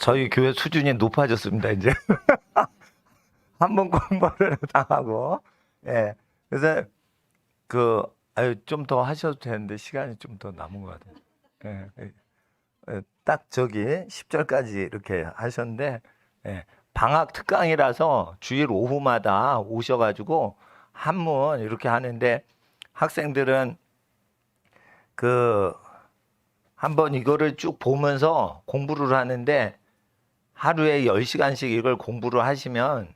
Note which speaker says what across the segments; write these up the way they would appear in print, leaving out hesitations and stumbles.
Speaker 1: 저희 교회 수준이 높아졌습니다, 이제. 한 번 공부를 당하고. 예. 그래서 좀 더 하셔도 되는데 시간이 좀 더 남은 것 같아요. 예. 딱 저기 10절까지 이렇게 하셨는데, 예. 방학 특강이라서 주일 오후마다 오셔가지고 한문 이렇게 하는데, 학생들은 한번 이거를 쭉 보면서 공부를 하는데, 하루에 10시간씩 이걸 공부를 하시면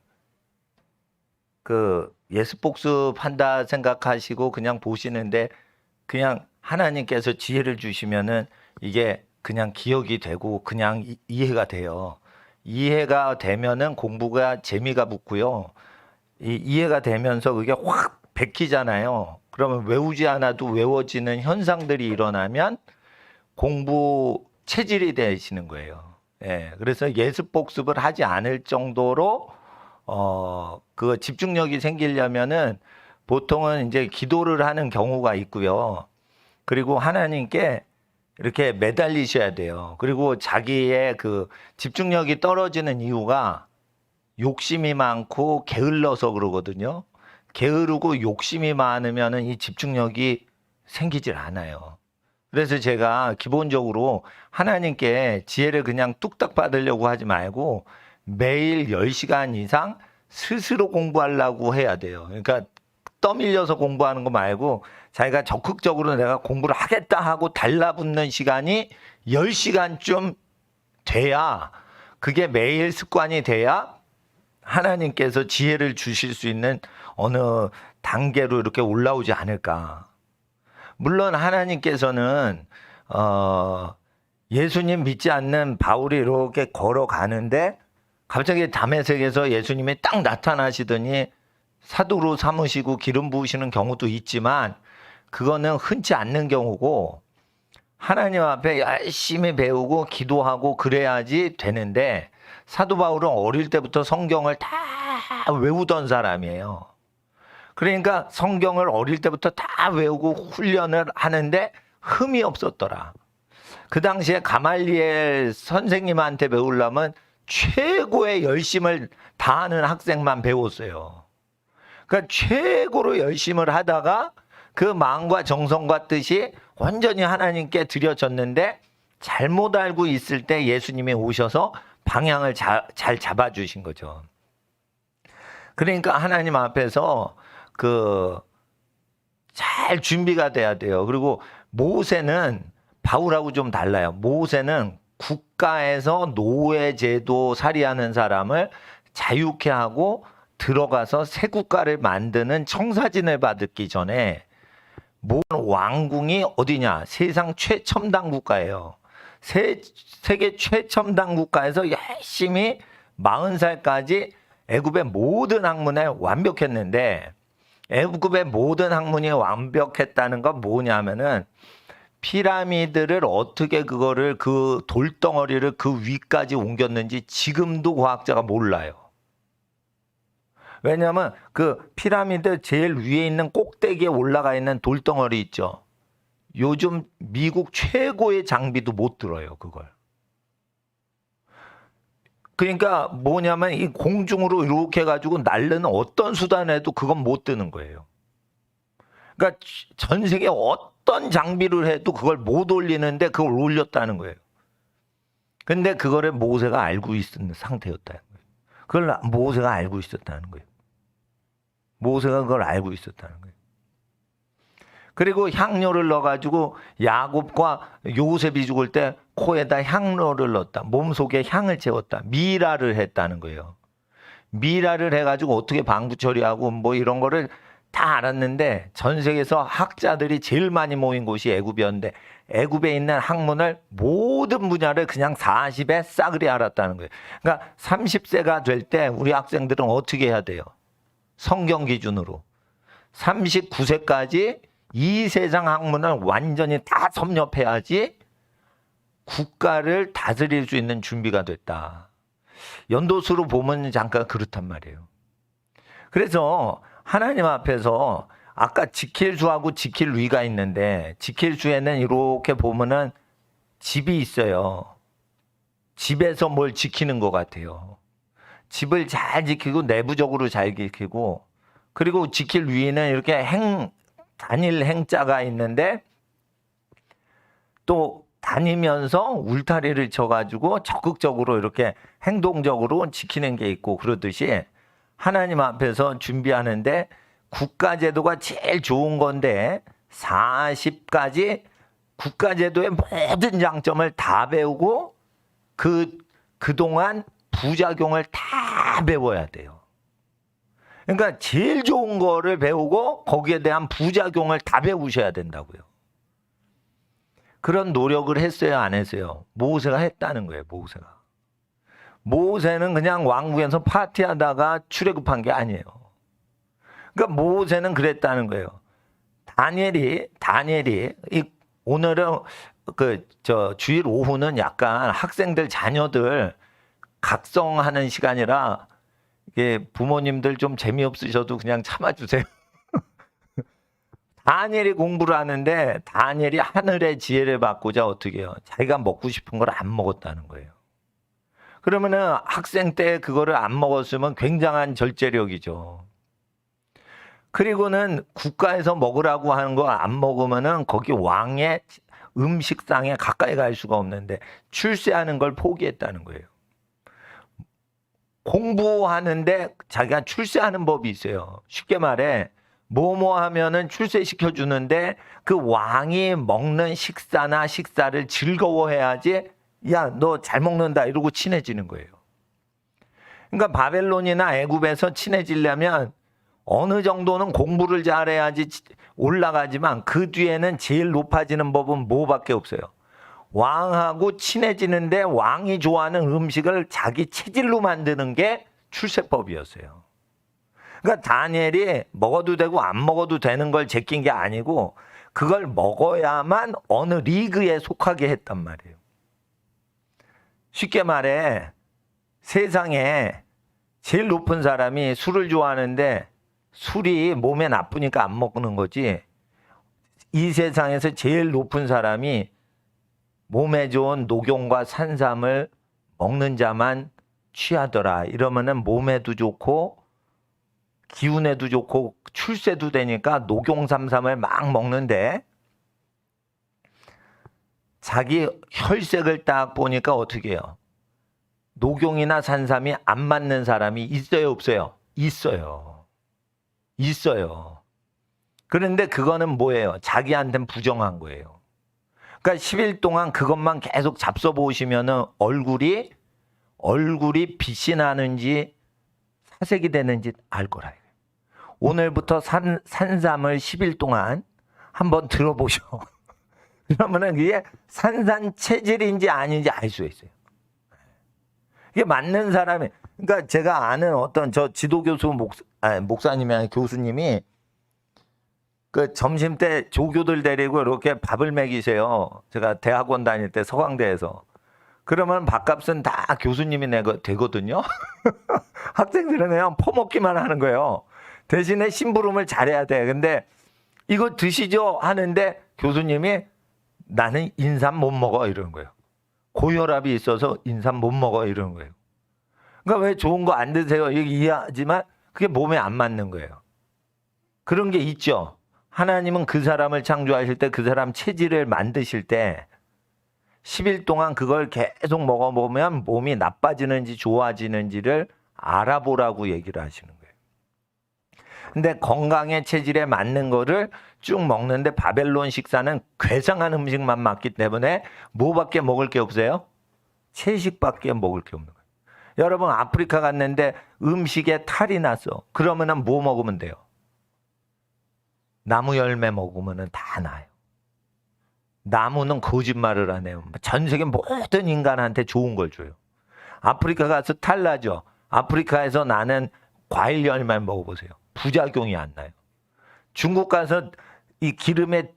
Speaker 1: 예습 복습한다 생각하시고 그냥 보시는데, 그냥 하나님께서 지혜를 주시면은 이게 그냥 기억이 되고 그냥 이해가 돼요. 이해가 되면은 공부가 재미가 붙고요. 이해가 되면서 그게 확 베끼잖아요. 그러면 외우지 않아도 외워지는 현상들이 일어나면 공부 체질이 되시는 거예요. 예, 그래서 예습 복습을 하지 않을 정도로 그 집중력이 생기려면은 보통은 이제 기도를 하는 경우가 있고요. 그리고 하나님께 이렇게 매달리셔야 돼요. 그리고 자기의 집중력이 떨어지는 이유가 욕심이 많고 게을러서 그러거든요. 게으르고 욕심이 많으면은 이 집중력이 생기질 않아요. 그래서 제가 기본적으로 하나님께 지혜를 그냥 뚝딱 받으려고 하지 말고 매일 10시간 이상 스스로 공부하려고 해야 돼요. 그러니까 떠밀려서 공부하는 거 말고 자기가 적극적으로 내가 공부를 하겠다 하고 달라붙는 시간이 10시간쯤 돼야, 그게 매일 습관이 돼야 하나님께서 지혜를 주실 수 있는 어느 단계로 이렇게 올라오지 않을까. 물론 하나님께서는 예수님 믿지 않는 바울이 이렇게 걸어가는데 갑자기 다메섹에서 예수님이 딱 나타나시더니 사도로 삼으시고 기름 부으시는 경우도 있지만, 그거는 흔치 않는 경우고 하나님 앞에 열심히 배우고 기도하고 그래야지 되는데, 사도 바울은 어릴 때부터 성경을 다 외우던 사람이에요. 그러니까 성경을 어릴 때부터 다 외우고 훈련을 하는데 흠이 없었더라. 그 당시에 가말리엘 선생님한테 배우려면 최고의 열심을 다하는 학생만 배웠어요. 그러니까 최고로 열심을 하다가 그 마음과 정성과 뜻이 완전히 하나님께 드려졌는데, 잘못 알고 있을 때 예수님이 오셔서 방향을 잘 잡아주신 거죠. 그러니까 하나님 앞에서 잘 준비가 돼야 돼요. 그리고 모세는 바울하고 좀 달라요. 모세는 국가에서 노예제도 살이하는 사람을 자유케 하고 들어가서 새 국가를 만드는 청사진을 받기 전에, 모든 왕궁이 어디냐? 세상 최첨단 국가예요. 세계 최첨단 국가에서 열심히 40살까지 애굽의 모든 학문에 완벽했는데, 애굽의 모든 학문이 완벽했다는 건 뭐냐면은 피라미드를 어떻게 그거를 돌덩어리를 그 위까지 옮겼는지 지금도 과학자가 몰라요. 왜냐하면 그 피라미드 제일 위에 있는 꼭대기에 올라가 있는 돌덩어리 있죠. 요즘 미국 최고의 장비도 못 들어요, 그걸. 그러니까 뭐냐면 이 공중으로 이렇게 해가지고 날르는 어떤 수단에도 그건 못 드는 거예요. 그러니까 전 세계 어떤 장비를 해도 그걸 못 올리는데 그걸 올렸다는 거예요. 근데 그거를 모세가 알고 있었는 상태였다는 거예요. 그걸 모세가 알고 있었다는 거예요. 모세가 그걸 알고 있었다는 거예요. 그리고 향료를 넣어가지고 야곱과 요셉이 죽을 때 코에다 향료를 넣었다. 몸속에 향을 채웠다. 미라를 했다는 거예요. 미라를 해가지고 어떻게 방부 처리하고 뭐 이런 거를 다 알았는데, 전 세계에서 학자들이 제일 많이 모인 곳이 애굽이었는데, 애굽에 있는 학문을 모든 분야를 그냥 40에 싸그리 알았다는 거예요. 그러니까 30세가 될 때 우리 학생들은 어떻게 해야 돼요? 성경 기준으로 39세까지 이 세상 학문을 완전히 다 섭렵해야지 국가를 다스릴 수 있는 준비가 됐다. 연도수로 보면 잠깐 그렇단 말이에요. 그래서 하나님 앞에서 아까 지킬 수하고 지킬 위가 있는데, 지킬 수에는 이렇게 보면은 집이 있어요. 집에서 뭘 지키는 것 같아요. 집을 잘 지키고 내부적으로 잘 지키고, 그리고 지킬 위에는 이렇게 단일 행자가 있는데 또 다니면서 울타리를 쳐가지고 적극적으로 이렇게 행동적으로 지키는 게 있고, 그러듯이 하나님 앞에서 준비하는데 국가제도가 제일 좋은 건데 40가지 국가제도의 모든 장점을 다 배우고 그동안 부작용을 다 배워야 돼요. 그러니까 제일 좋은 거를 배우고 거기에 대한 부작용을 다 배우셔야 된다고요. 그런 노력을 했어요, 안 했어요? 모세가 했다는 거예요, 모세가. 모세는 그냥 왕궁에서 파티하다가 출애굽한 게 아니에요. 그러니까 모세는 그랬다는 거예요. 다니엘이 오늘은 주일 오후는 약간 학생들 자녀들 각성하는 시간이라 이게 부모님들 좀 재미없으셔도 그냥 참아주세요. 다니엘이 공부를 하는데 다니엘이 하늘의 지혜를 받고자 어떻게 해요? 자기가 먹고 싶은 걸 안 먹었다는 거예요. 그러면은 학생 때 그거를 안 먹었으면 굉장한 절제력이죠. 그리고는 국가에서 먹으라고 하는 거 안 먹으면은 거기 왕의 음식상에 가까이 갈 수가 없는데 출세하는 걸 포기했다는 거예요. 공부하는데 자기가 출세하는 법이 있어요. 쉽게 말해 뭐뭐 하면은 출세시켜 주는데 그 왕이 먹는 식사를 즐거워해야지, 야, 너 잘 먹는다 이러고 친해지는 거예요. 그러니까 바벨론이나 애굽에서 친해지려면 어느 정도는 공부를 잘해야지 올라가지만 그 뒤에는 제일 높아지는 법은 뭐밖에 없어요. 왕하고 친해지는데 왕이 좋아하는 음식을 자기 체질로 만드는 게 출세법이었어요. 그러니까 다니엘이 먹어도 되고 안 먹어도 되는 걸 제낀 게 아니고 그걸 먹어야만 어느 리그에 속하게 했단 말이에요. 쉽게 말해 세상에 제일 높은 사람이 술을 좋아하는데 술이 몸에 나쁘니까 안 먹는 거지, 이 세상에서 제일 높은 사람이 몸에 좋은 녹용과 산삼을 먹는 자만 취하더라 이러면은 몸에도 좋고 기운에도 좋고 출세도 되니까 녹용삼삼을 막 먹는데 자기 혈색을 딱 보니까 어떻게 해요? 녹용이나 산삼이 안 맞는 사람이 있어요, 없어요? 있어요. 그런데 그거는 뭐예요? 자기한테는 부정한 거예요. 그러니까 10일 동안 그것만 계속 잡숴 보시면은 얼굴이 빛이 나는지 사색이 되는지 알 거라. 오늘부터 산삼을 10일 동안 한번 들어보셔. 그러면은 그게 산삼 체질인지 아닌지 알 수 있어요. 이게 맞는 사람이, 그러니까 제가 아는 어떤 저 지도교수 목사님이 아니 교수님이 그 점심 때 조교들 데리고 이렇게 밥을 먹이세요. 제가 대학원 다닐 때 서강대에서. 그러면 밥값은 다 교수님이 되거든요. 학생들은 그냥 퍼먹기만 하는 거예요. 대신에 심부름을 잘해야 돼. 근데 이거 드시죠 하는데 교수님이 나는 인삼 못 먹어 이러는 거예요. 고혈압이 있어서 인삼 못 먹어 이러는 거예요. 그러니까 왜 좋은 거 안 드세요? 이해하지만 그게 몸에 안 맞는 거예요. 그런 게 있죠. 하나님은 그 사람을 창조하실 때 그 사람 체질을 만드실 때 10일 동안 그걸 계속 먹어보면 몸이 나빠지는지 좋아지는지를 알아보라고 얘기를 하시는 거예요. 근데 건강의 체질에 맞는 거를 쭉 먹는데 바벨론 식사는 괴상한 음식만 맞기 때문에 뭐밖에 먹을 게 없어요? 채식밖에 먹을 게 없는 거예요. 여러분 아프리카 갔는데 음식에 탈이 났어. 그러면은 뭐 먹으면 돼요? 나무 열매 먹으면 다 나아요. 나무는 거짓말을 안 해요. 전 세계 모든 인간한테 좋은 걸 줘요. 아프리카 가서 탈 나죠. 아프리카에서 나는 과일 열매 먹어보세요. 부작용이 안 나요. 중국 가서 이 기름에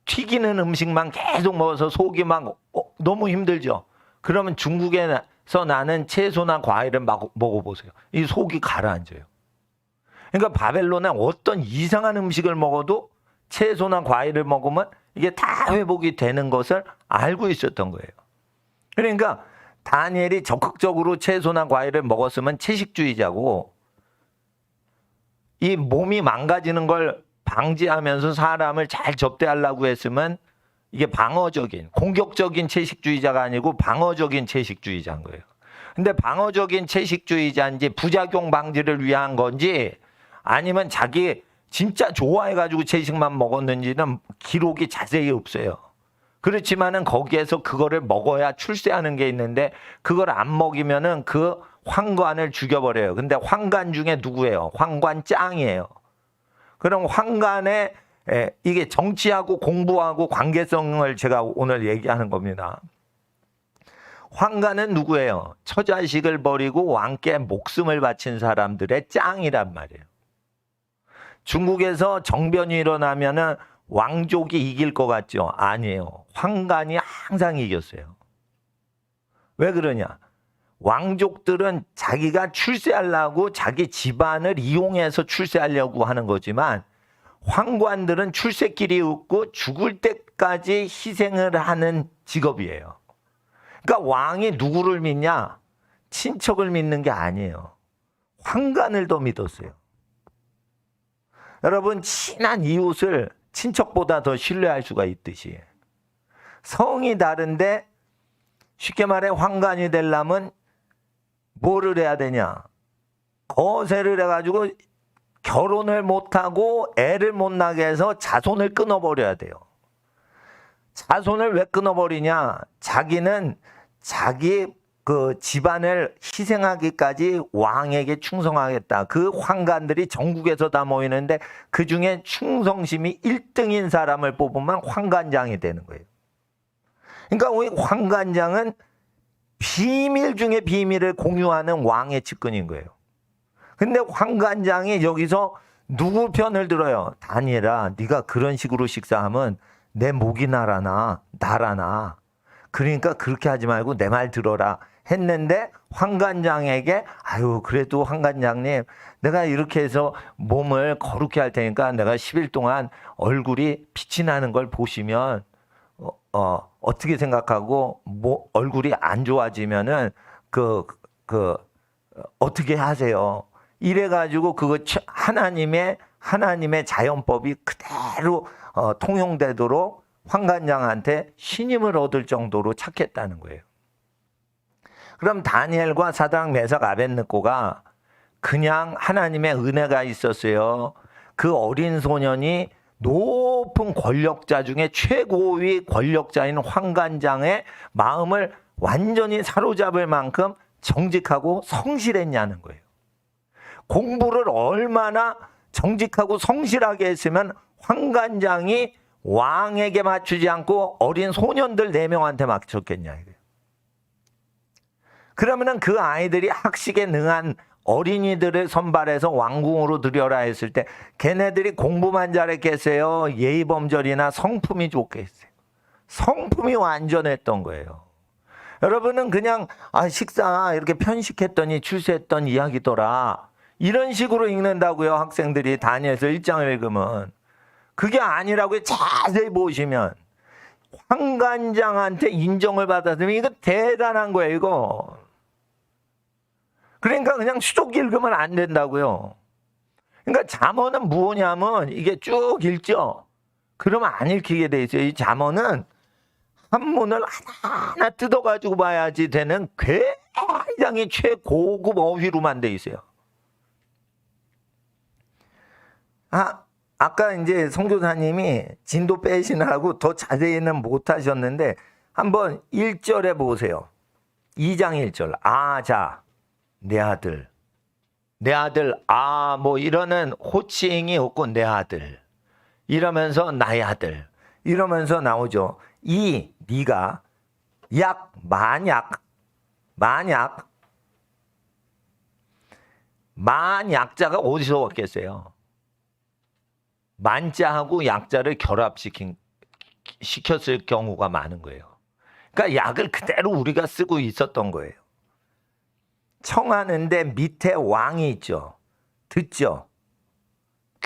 Speaker 1: 튀기는 음식만 계속 먹어서 속이 막 너무 힘들죠. 그러면 중국에서 나는 채소나 과일을 막 먹어보세요. 이 속이 가라앉아요. 그러니까 바벨론에 어떤 이상한 음식을 먹어도 채소나 과일을 먹으면 이게 다 회복이 되는 것을 알고 있었던 거예요. 그러니까 다니엘이 적극적으로 채소나 과일을 먹었으면 채식주의자고, 이 몸이 망가지는 걸 방지하면서 사람을 잘 접대하려고 했으면 이게 방어적인, 공격적인 채식주의자가 아니고 방어적인 채식주의자인 거예요. 근데 방어적인 채식주의자인지 부작용 방지를 위한 건지 아니면 자기 진짜 좋아해가지고 채식만 먹었는지는 기록이 자세히 없어요. 그렇지만은 거기에서 그거를 먹어야 출세하는 게 있는데 그걸 안 먹이면은 그 황관을 죽여버려요. 근데 황관 중에 누구예요? 황관 짱이에요. 그럼 황관의 이게 정치하고 공부하고 관계성을 제가 오늘 얘기하는 겁니다. 황관은 누구예요? 처자식을 버리고 왕께 목숨을 바친 사람들의 짱이란 말이에요. 중국에서 정변이 일어나면은 왕족이 이길 것 같죠? 아니에요. 황관이 항상 이겼어요. 왜 그러냐? 왕족들은 자기가 출세하려고 자기 집안을 이용해서 출세하려고 하는 거지만 황관들은 출세길이 없고 죽을 때까지 희생을 하는 직업이에요. 그러니까 왕이 누구를 믿냐? 친척을 믿는 게 아니에요. 황관을 더 믿었어요. 여러분, 친한 이웃을 친척보다 더 신뢰할 수가 있듯이 성이 다른데 쉽게 말해 황관이 되려면 뭐를 해야 되냐? 거세를 해가지고 결혼을 못하고 애를 못 나게 해서 자손을 끊어버려야 돼요. 자손을 왜 끊어버리냐? 자기는 자기 그 집안을 희생하기까지 왕에게 충성하겠다. 그 황관들이 전국에서 다 모이는데 그 중에 충성심이 1등인 사람을 뽑으면 황관장이 되는 거예요. 그러니까 우리 황관장은 비밀 중에 비밀을 공유하는 왕의 측근인 거예요. 근데 황관장이 여기서 누구 편을 들어요? 다니엘아, 네가 그런 식으로 식사하면 내 목이 날아나. 그러니까 그렇게 하지 말고 내 말 들어라 했는데 황관장에게 아유 그래도 황관장님 내가 이렇게 해서 몸을 거룩히 할 테니까 내가 10일 동안 얼굴이 빛이 나는 걸 보시면 어떻게 생각하고 뭐 얼굴이 안 좋아지면은 어떻게 하세요? 이래가지고 그거 하나님의 자연법이 그대로 통용되도록 황관장한테 신임을 얻을 정도로 착했다는 거예요. 그럼 다니엘과 사드락 메삭 아벳느고가 그냥 하나님의 은혜가 있었어요. 그 어린 소년이 높은 권력자 중에 최고위 권력자인 황관장의 마음을 완전히 사로잡을 만큼 정직하고 성실했냐는 거예요. 공부를 얼마나 정직하고 성실하게 했으면 황관장이 왕에게 맞추지 않고 어린 소년들 4명한테 맞췄겠냐 이거예요. 그러면은 그 아이들이 학식에 능한 어린이들을 선발해서 왕궁으로 들여라 했을 때 걔네들이 공부만 잘했겠어요? 예의범절이나 성품이 좋겠어요? 성품이 완전했던 거예요. 여러분은 그냥 식사 이렇게 편식했더니 출세했던 이야기더라 이런 식으로 읽는다고요. 학생들이 다니엘서 1장을 읽으면. 그게 아니라고요. 자세히 보시면 황관장한테 인정을 받았으면 이거 대단한 거예요. 이거. 그러니까 그냥 수족 읽으면 안 된다고요. 그러니까 잠언은 뭐냐면 이게 쭉 읽죠. 그러면 안 읽히게 돼 있어요. 이 잠언은 한문을 하나하나 뜯어가지고 봐야지 되는 굉장히 최고급 어휘로만 돼 있어요. 아까 이제 선교사님이 진도 빼시느라고 더 자세히는 못 하셨는데 한번 1절에 보세요. 2장 1절. 자, 내 아들. 뭐 이러는 호칭이 없고 내 아들. 이러면서 나의 아들. 이러면서 나오죠. 네가 만약자가 어디서 왔겠어요? 만자하고 약자를 시켰을 경우가 많은 거예요. 그러니까 약을 그대로 우리가 쓰고 있었던 거예요. 청하는데 밑에 왕이 있죠. 듣죠?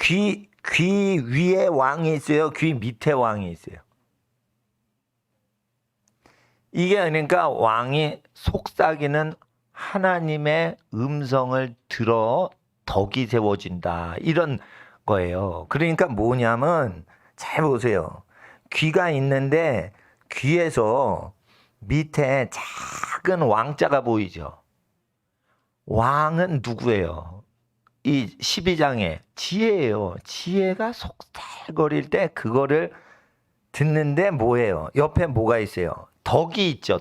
Speaker 1: 귀 위에 왕이 있어요. 귀 밑에 왕이 있어요. 이게 그러니까 왕이 속삭이는 하나님의 음성을 들어 덕이 세워진다. 이런 거예요. 그러니까 뭐냐면 잘 보세요. 귀가 있는데 귀에서 밑에 작은 왕자가 보이죠. 왕은 누구예요? 이 12장에 지혜예요. 지혜가 속삭거릴 때 그거를 듣는데 뭐예요? 옆에 뭐가 있어요? 덕이 있죠.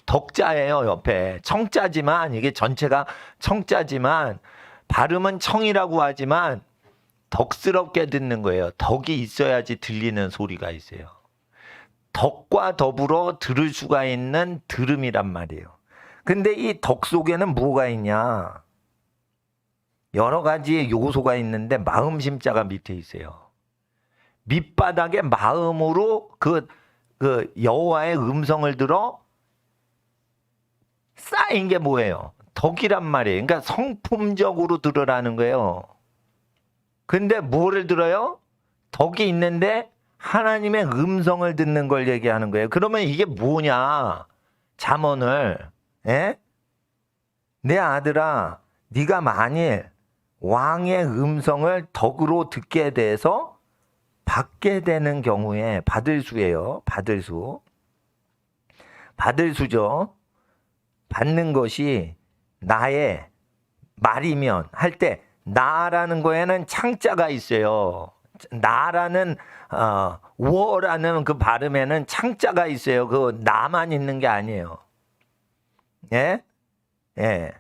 Speaker 1: 덕자예요. 옆에 청자지만 이게 전체가 청자지만 발음은 청이라고 하지만 덕스럽게 듣는 거예요. 덕이 있어야지 들리는 소리가 있어요. 덕과 더불어 들을 수가 있는 들음이란 말이에요. 근데 이 덕 속에는 뭐가 있냐? 여러 가지 요소가 있는데 마음 심자가 밑에 있어요. 밑바닥에 마음으로 그 여호와의 음성을 들어 쌓인 게 뭐예요? 덕이란 말이에요. 그러니까 성품적으로 들으라는 거예요. 근데 뭐를 들어요? 덕이 있는데 하나님의 음성을 듣는 걸 얘기하는 거예요. 그러면 이게 뭐냐? 잠언을 내 아들아, 네가 만일 왕의 음성을 덕으로 듣게 돼서 받게 되는 경우에 받을 수예요. 받을 수. 받을 수죠. 받는 것이 나의 말이면 할 때 나라는 거에는 창자가 있어요. 나라는 워라는 그 발음에는 창자가 있어요. 그 나만 있는 게 아니에요. 예? 예.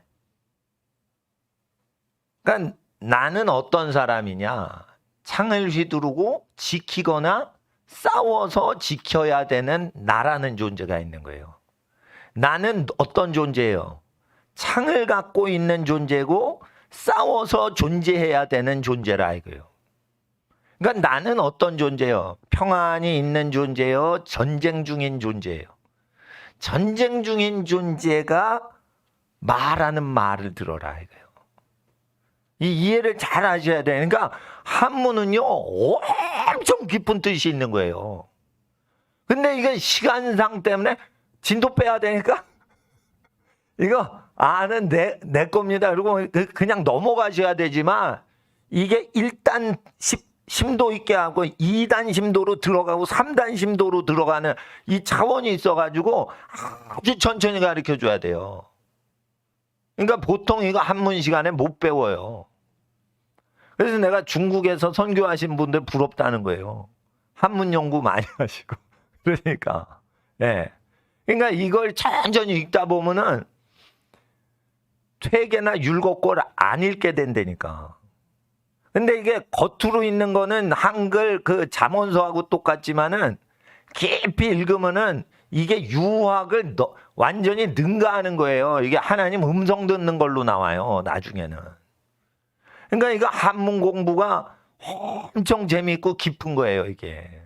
Speaker 1: 그러니까 나는 어떤 사람이냐? 창을 휘두르고 지키거나 싸워서 지켜야 되는 나라는 존재가 있는 거예요. 나는 어떤 존재예요? 창을 갖고 있는 존재고 싸워서 존재해야 되는 존재라 이거예요. 그러니까 나는 어떤 존재예요? 평안이 있는 존재예요? 전쟁 중인 존재예요? 전쟁 중인 존재가 말하는 말을 들어라 이거예요. 이 이해를 잘 하셔야 돼요. 그러니까 한문은요 엄청 깊은 뜻이 있는 거예요. 근데 이게 시간상 때문에 진도 빼야 되니까 이거 아는 내 겁니다. 그리고 그냥 넘어가셔야 되지만 이게 1단 심도 있게 하고 2단 심도로 들어가고 3단 심도로 들어가는 이 차원이 있어가지고 아주 천천히 가르쳐 줘야 돼요. 그러니까 보통 이거 한문 시간에 못 배워요. 그래서 내가 중국에서 선교하신 분들 부럽다는 거예요. 한문 연구 많이 하시고. 그러니까. 예. 그러니까 이걸 천천히 읽다 보면은 퇴계나 율곡걸 안 읽게 된다니까. 근데 이게 겉으로 있는 거는 한글 그 잠언서하고 똑같지만은 깊이 읽으면은 이게 유학을 완전히 능가하는 거예요. 이게 하나님 음성 듣는 걸로 나와요. 나중에는. 그러니까 이거 한문 공부가 엄청 재미있고 깊은 거예요. 이게.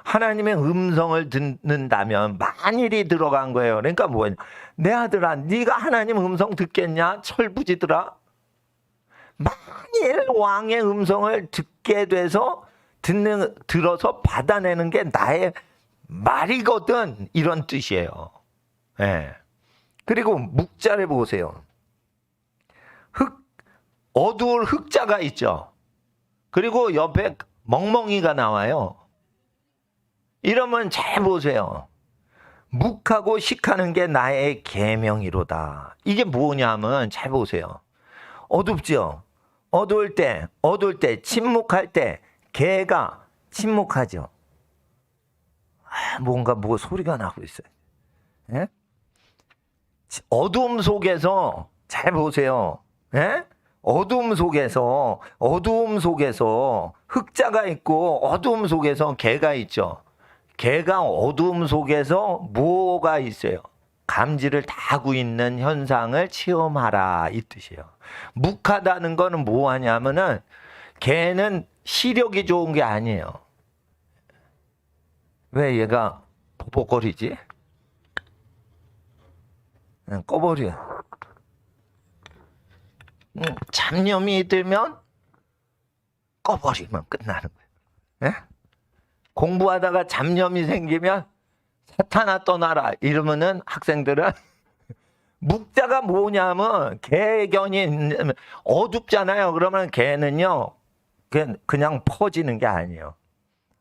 Speaker 1: 하나님의 음성을 듣는다면 만일이 들어간 거예요. 그러니까 뭐냐? 내 아들아, 네가 하나님 음성 듣겠냐? 철부지들아. 만일 왕의 음성을 듣게 돼서 들어서 받아내는 게 나의 말이거든. 이런 뜻이에요. 예. 그리고 묵자를 보세요. 어두울 흑자가 있죠. 그리고 옆에 멍멍이가 나와요. 이러면 잘 보세요. 묵하고 식하는 게 나의 계명이로다. 이게 뭐냐면 잘 보세요. 어둡죠. 어두울 때 침묵할 때 개가 침묵하죠. 뭔가 소리가 나고 있어요. 예? 어둠 속에서 잘 보세요. 예? 어둠 속에서 흑자가 있고 어둠 속에서 개가 있죠. 개가 어둠 속에서 뭐가 있어요? 감지를 다 하고 있는 현상을 체험하라 이 뜻이에요. 묵하다는 거는 뭐 하냐면은 개는 시력이 좋은 게 아니에요. 왜 얘가 버벅거리지? 꺼버려. 잡념이 들면 꺼버리면 끝나는 거예요. 예? 공부하다가 잡념이 생기면 사탄아 떠나라 이러면은 학생들은 묵자가 뭐냐면 개견이 어둡잖아요. 그러면 개는요 그냥 퍼지는 게 아니에요.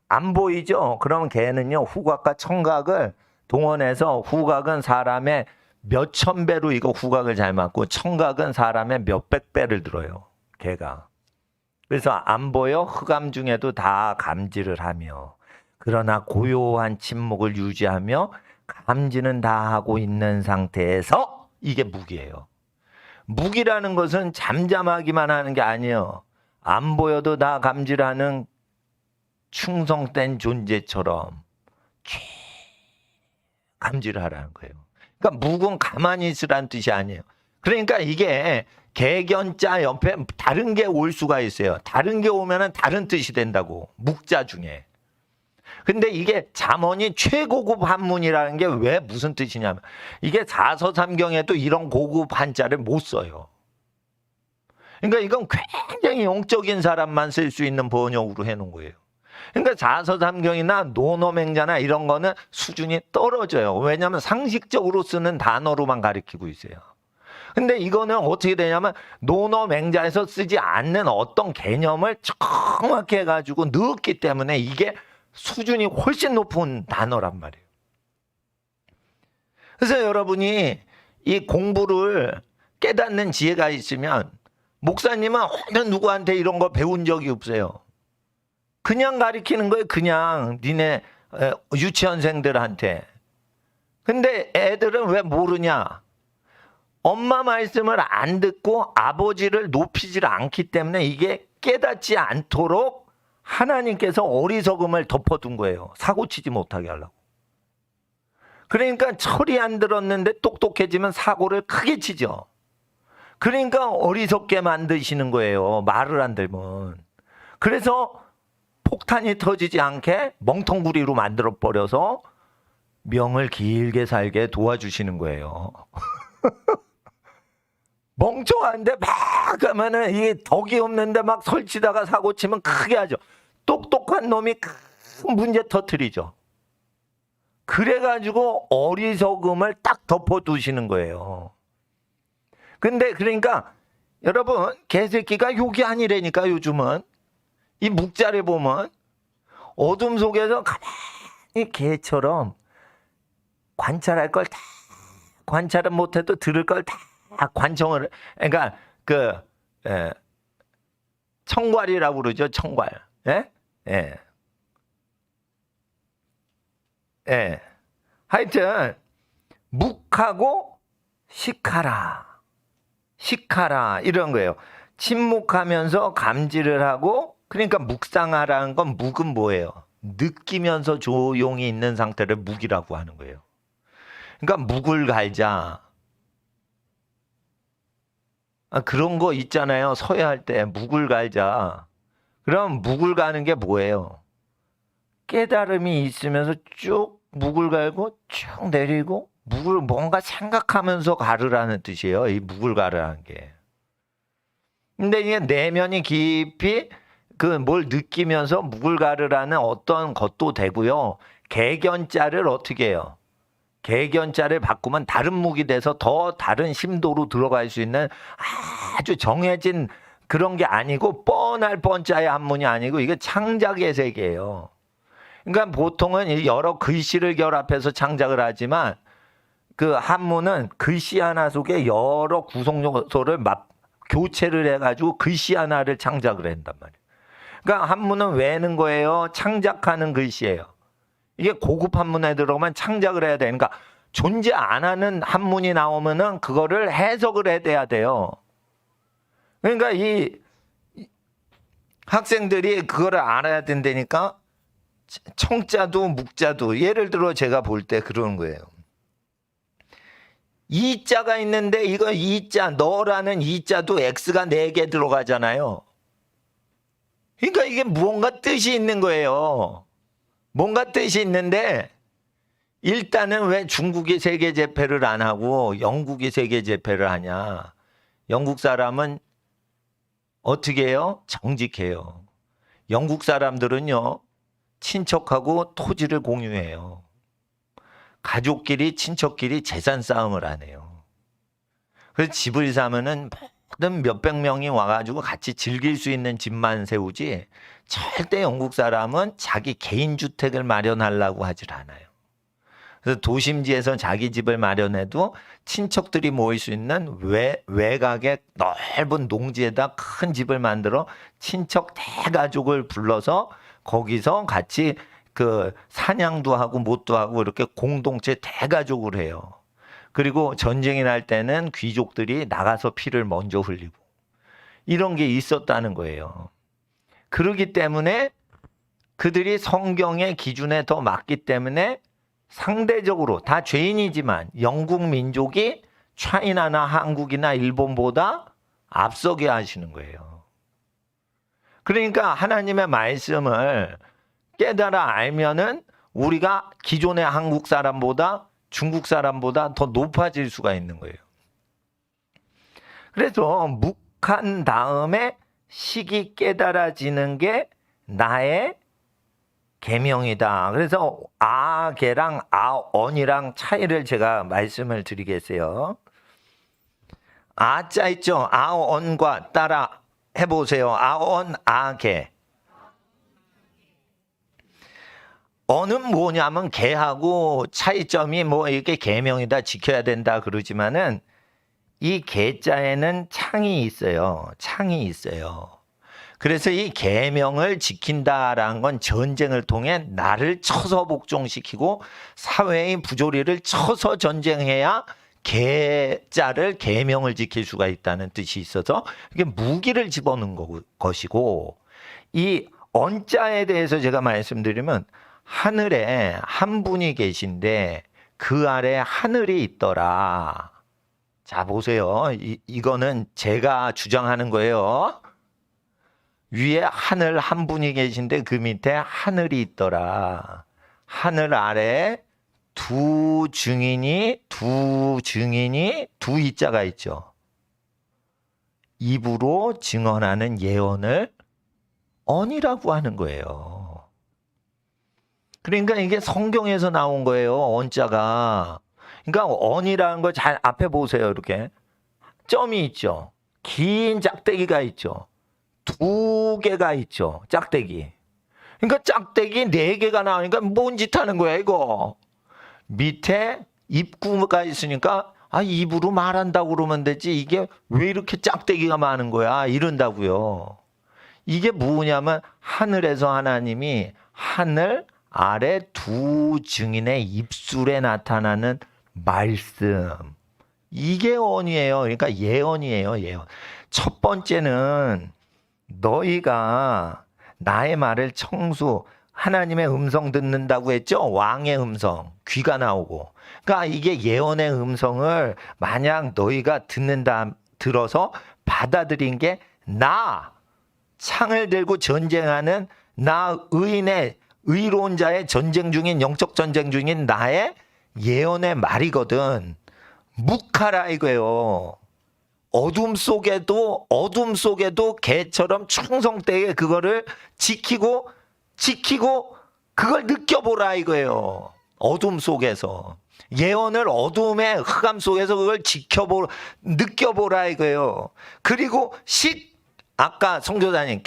Speaker 1: 안 보이죠? 그러면 개는요 후각과 청각을 동원해서 후각은 사람의 몇천 배로 이거 후각을 잘 맞고 청각은 사람의 몇백 배를 들어요. 개가. 그래서 안 보여 흑암 중에도 다 감지를 하며 그러나 고요한 침묵을 유지하며 감지는 다 하고 있는 상태에서 이게 무기예요. 무기라는 것은 잠잠하기만 하는 게 아니에요. 안 보여도 다 감지를 하는 충성된 존재처럼 감지를 하라는 거예요. 그러니까 묵은 가만히 있으라는 뜻이 아니에요. 그러니까 이게 개견자 옆에 다른 게 올 수가 있어요. 다른 게 오면은 다른 뜻이 된다고. 묵자 중에. 근데 이게 잠언이 최고급 한문이라는 게 왜 무슨 뜻이냐면 이게 사서삼경에도 이런 고급 한자를 못 써요. 그러니까 이건 굉장히 영적인 사람만 쓸 수 있는 번역으로 해놓은 거예요. 그러니까 사서삼경이나 논어맹자나 이런 거는 수준이 떨어져요. 왜냐하면 상식적으로 쓰는 단어로만 가리키고 있어요. 근데 이거는 어떻게 되냐면 논어맹자에서 쓰지 않는 어떤 개념을 정확히 해가지고 넣었기 때문에 이게 수준이 훨씬 높은 단어란 말이에요. 그래서 여러분이 이 공부를 깨닫는 지혜가 있으면 목사님은 어느 누구한테 이런 거 배운 적이 없어요. 그냥 가르치는 거예요. 그냥 니네 유치원생들한테. 근데 애들은 왜 모르냐? 엄마 말씀을 안 듣고 아버지를 높이질 않기 때문에 이게 깨닫지 않도록 하나님께서 어리석음을 덮어둔 거예요. 사고치지 못하게 하려고. 그러니까 철이 안 들었는데 똑똑해지면 사고를 크게 치죠. 그러니까 어리석게 만드시는 거예요. 말을 안 들면. 그래서 폭탄이 터지지 않게 멍텅구리로 만들어버려서 명을 길게 살게 도와주시는 거예요. 멍청한데 막 하면은 이게 덕이 없는데 막 설치다가 사고 치면 크게 하죠. 똑똑한 놈이 큰 문제 터뜨리죠. 그래가지고 어리석음을 딱 덮어두시는 거예요. 근데 그러니까 여러분 개새끼가 욕이 아니라니까 요즘은. 이 묵자를 보면 어둠 속에서 가만히 개처럼 관찰할 걸 다 관찰은 못해도 들을 걸 다 관청을 그러니까 청괄이라고 그러죠. 청괄. 예? 예. 예. 하여튼 묵하고 식하라. 식하라 이런 거예요. 침묵하면서 감지를 하고 그러니까 묵상하라는 건 묵은 뭐예요? 느끼면서 조용히 있는 상태를 묵이라고 하는 거예요. 그러니까 묵을 갈자. 그런 거 있잖아요. 서야할 때 묵을 갈자. 그럼 묵을 가는 게 뭐예요? 깨달음이 있으면서 쭉 묵을 갈고 쭉 내리고 묵을 뭔가 생각하면서 가르라는 뜻이에요. 이 묵을 가르라는 게. 근데 이게 내면이 깊이 뭘 느끼면서 묵을 가르라는 어떤 것도 되고요. 개견자를 어떻게 해요? 개견자를 바꾸면 다른 묵이 돼서 더 다른 심도로 들어갈 수 있는 아주 정해진 그런 게 아니고 뻔할 뻔자의 한문이 아니고 이게 창작의 세계예요. 그러니까 보통은 여러 글씨를 결합해서 창작을 하지만 그 한문은 글씨 하나 속에 여러 구성 요소를 교체를 해가지고 글씨 하나를 창작을 한단 말이에요. 그러니까 한문은 외는 거예요. 창작하는 글씨예요. 이게 고급 한문에 들어가면 창작을 해야 되니까 그러니까 존재 안 하는 한문이 나오면은 그거를 해석을 해야 돼요. 그러니까 이 학생들이 그거를 알아야 된다니까 청자도 묵자도 예를 들어 제가 볼 때 그러는 거예요. 이자가 있는데 이거 이자 너라는 이자도 X가 4개 들어가잖아요. 그러니까 이게 무언가 뜻이 있는 거예요. 뭔가 뜻이 있는데 일단은 왜 중국이 세계 제패를 안 하고 영국이 세계 제패를 하냐. 영국 사람은 어떻게 해요? 정직해요. 영국 사람들은요. 친척하고 토지를 공유해요. 가족끼리 친척끼리 재산 싸움을 안 해요. 그래서 집을 사면은 모든 몇백 명이 와가지고 같이 즐길 수 있는 집만 세우지 절대 영국 사람은 자기 개인 주택을 마련하려고 하질 않아요. 그래서 도심지에서 자기 집을 마련해도 친척들이 모일 수 있는 외곽의 넓은 농지에다 큰 집을 만들어 친척 대가족을 불러서 거기서 같이 그 사냥도 하고 뭣도 하고 이렇게 공동체 대가족을 해요. 그리고 전쟁이 날 때는 귀족들이 나가서 피를 먼저 흘리고 이런 게 있었다는 거예요. 그렇기 때문에 그들이 성경의 기준에 더 맞기 때문에 상대적으로 다 죄인이지만 영국 민족이 차이나나 한국이나 일본보다 앞서게 하시는 거예요. 그러니까 하나님의 말씀을 깨달아 알면은 우리가 기존의 한국 사람보다 중국 사람보다 더 높아질 수가 있는 거예요. 그래서 묵한 다음에 식이 깨달아지는 게 나의 계명이다. 그래서 아계랑 아언이랑 차이를 제가 말씀을 드리겠어요. 아자 있죠? 아언과 따라 해보세요. 아언, 아계. 언은 뭐냐면 개하고 차이점이 뭐 이게 계명이다 지켜야 된다 그러지만은 이 계자에는 창이 있어요. 창이 있어요. 그래서 이 계명을 지킨다라는 건 전쟁을 통해 나를 쳐서 복종시키고 사회의 부조리를 쳐서 전쟁해야 계자를 계명을 지킬 수가 있다는 뜻이 있어서 이게 무기를 집어넣은 것이고 이 언자에 대해서 제가 말씀드리면 하늘에 한 분이 계신데 그 아래 하늘이 있더라. 자 보세요. 이거는 제가 주장하는 거예요. 위에 하늘 한 분이 계신데 그 밑에 하늘이 있더라. 하늘 아래 두 증인이 두 이자가 있죠. 입으로 증언하는 예언을 언이라고 하는 거예요. 그러니까 이게 성경에서 나온 거예요. 언자가. 그러니까 언이라는 거 잘 앞에 보세요. 이렇게 점이 있죠. 긴 짝대기가 있죠. 두 개가 있죠. 짝대기. 그러니까 짝대기 네 개가 나오니까 뭔 짓 하는 거야 이거. 밑에 입구가 있으니까 입으로 말한다고 그러면 되지 이게 왜 이렇게 짝대기가 많은 거야 이런다고요. 이게 뭐냐면 하늘에서 하나님이 하늘 아래 두 증인의 입술에 나타나는 말씀. 이게 언이에요. 그러니까 예언이에요. 예언. 첫 번째는 너희가 나의 말을 하나님의 음성 듣는다고 했죠. 왕의 음성, 귀가 나오고. 그러니까 이게 예언의 음성을 만약 너희가 들어서 받아들인 게 창을 들고 전쟁하는 의로운 자의 전쟁 중인 영적 전쟁 중인 나의 예언의 말이거든. 묵하라 이거예요. 어둠 속에도 개처럼 충성되게 그거를 지키고 그걸 느껴보라 이거예요. 어둠 속에서 예언을 어둠의 흑암 속에서 그걸 느껴보라 이거예요. 그리고 아까 성교사님